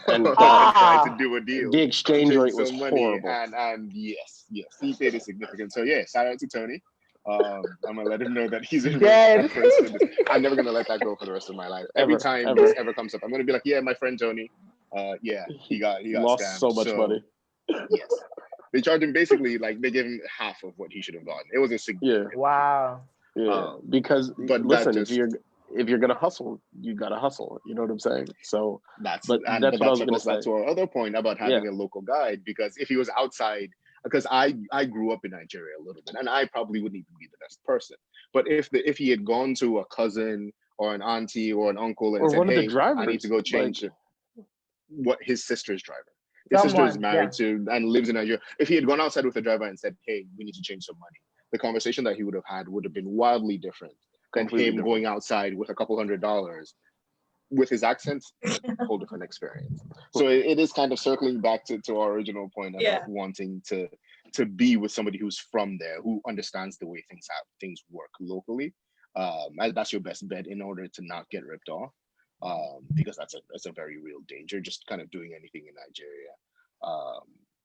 And tried to do a deal the to exchange change rate was some money, horrible. and yes, he paid a significant. So yeah, shout out to Tony. I'm gonna let him know that he's a Yes. reference to this. I'm never gonna let that go for the rest of my life. Every time this ever comes up, I'm gonna be like, yeah, my friend Tony. Yeah, he got lost scammed. so much money. Yes, they charged him basically like they gave him half of what he should have gotten. It was a significant. Wow. Yeah, because but listen, just, if you're gonna hustle, you gotta hustle. You know what I'm saying? So that's what I was gonna say. Back to our other point about having a local guide, because if he was outside, because I grew up in Nigeria a little bit, and I probably wouldn't even be the best person. But if he had gone to a cousin or an auntie or an uncle and Or said, one of the hey, drivers, I need to go change like, what his sister's driver. His sister is married to and lives in Nigeria. If he had gone outside with a driver and said, hey, we need to change some money, the conversation that he would have had would have been wildly different than him going outside with a couple $100 with his accents, a whole different experience. So it is kind of circling back to our original point about wanting to be with somebody who's from there, who understands the way things work locally. That's your best bet in order to not get ripped off, because that's a very real danger, just kind of doing anything in Nigeria.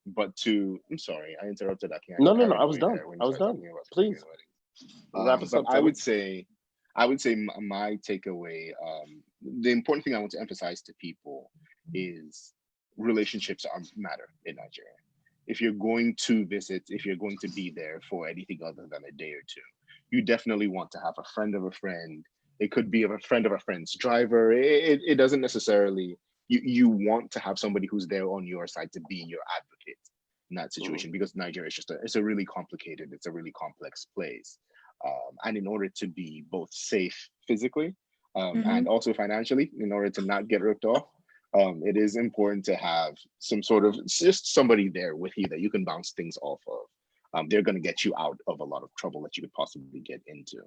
But I'm sorry, I interrupted. No, I was done. Please wrap us up. But I would say my takeaway, the important thing I want to emphasize to people is relationships matter in Nigeria. If you're going to visit, if you're going to be there for anything other than a day or two, you definitely want to have a friend of a friend. It could be a friend of a friend's driver. It doesn't necessarily, you want to have somebody who's there on your side to be your advocate in that situation, because Nigeria is it's a really complicated, it's a really complex place. And in order to be both safe physically and also financially, in order to not get ripped off, it is important to have some sort of, just somebody there with you that you can bounce things off of. They're going to get you out of a lot of trouble that you could possibly get into.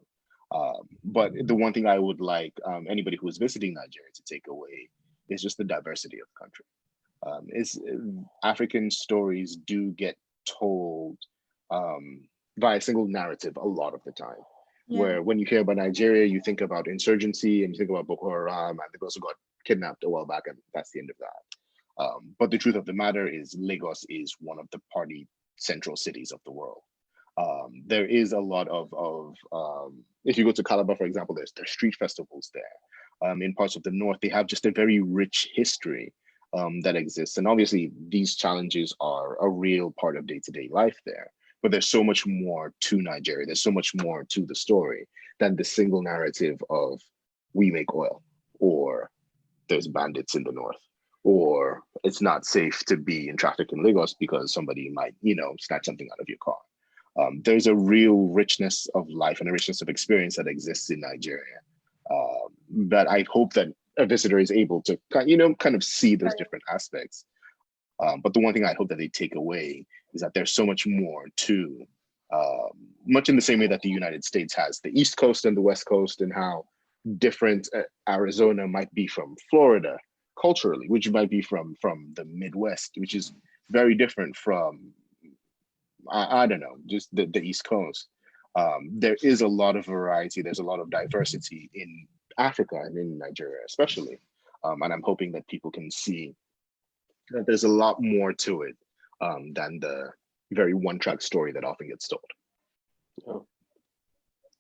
But the one thing I would like anybody who is visiting Nigeria to take away is just the diversity of the country. African stories do get told by a single narrative a lot of the time. Where when you hear about Nigeria, you think about insurgency and you think about Boko Haram, and they also got kidnapped a while back, and that's the end of that. But the truth of the matter is Lagos is one of the party central cities of the world. There is a lot of if you go to Calabar, for example, there's street festivals there. In parts of the north, they have just a very rich history that exists. And obviously, these challenges are a real part of day-to-day life there. But there's so much more to Nigeria. There's so much more to the story than the single narrative of we make oil, or there's bandits in the north, or it's not safe to be in traffic in Lagos because somebody might, snatch something out of your car. There's a real richness of life and a richness of experience that exists in Nigeria that I hope that a visitor is able to, kind of see those different aspects. But the one thing I hope that they take away is that there's so much more to, much in the same way that the United States has the East Coast and the West Coast, and how different Arizona might be from Florida culturally, which might be from the Midwest, which is very different from, I don't know, just the East Coast. There is a lot of variety. There's a lot of diversity in Africa and in Nigeria, especially. And I'm hoping that people can see that there's a lot more to it than the very one-track story that often gets told.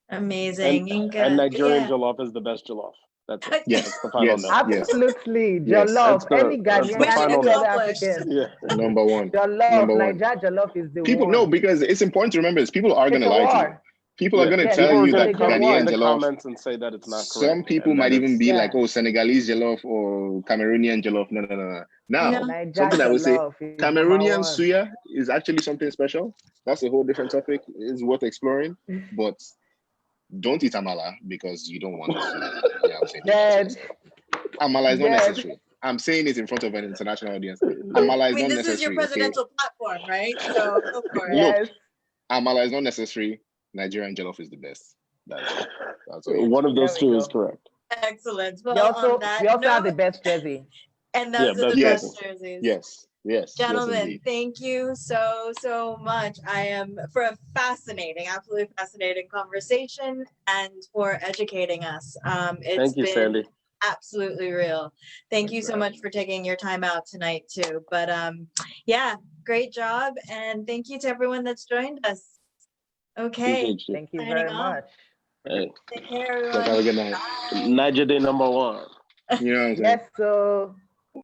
Amazing. And Nigerian jollof is the best jollof. That's it. Yes, That's the final yes, note. yes. Absolutely, Yes. jollof. Any That's the Ghanaian, Mission final any note. other accomplished. African, Yeah. Number one. jollof. Number one. Nigeria jollof is the People no, one. because it's important to remember is people are It's gonna a lie to you. war. People are Yeah. gonna Yes, tell People are you gonna that it's a come Ghanaian in war. the jollof. comments and say that it's not Some correct. people And might that even be it's like, Yeah. "Oh, Senegalese jollof or Cameroonian jollof." No, no, no, no. Now, No. Nigeria something I would say, jollof is number Cameroonian one. suya is actually something special. That's a whole different topic. It's worth exploring, but don't eat amala because you don't want to. Yeah, I'm saying Dead, amala is not dead. necessary. I'm saying it in front of an international audience. Amala I is mean, not this is your necessary. Okay, presidential platform, right? So go for it. look, Yes. amala is not necessary. Nigerian jollof is the best. That's all you need one to of know. There those we two is go. correct. Excellent. We Well, on also that we also have the note, best jersey. and Yeah, those are best the jersey. best jerseys. Yes, yes, yes, Gentlemen, indeed. thank you so much. I am for a fascinating, absolutely fascinating conversation and for educating us. It's Thank you, been Sandy. absolutely real. Thank you Thanks so for much having for taking your time out tonight too. But yeah, great job. And thank you to everyone that's joined us. Okay, Appreciate you. Thank you signing very off. much. Hey, Take care, Like, everyone. have a good night. Bye. Niger Day number one. You know what I'm saying? Yes, so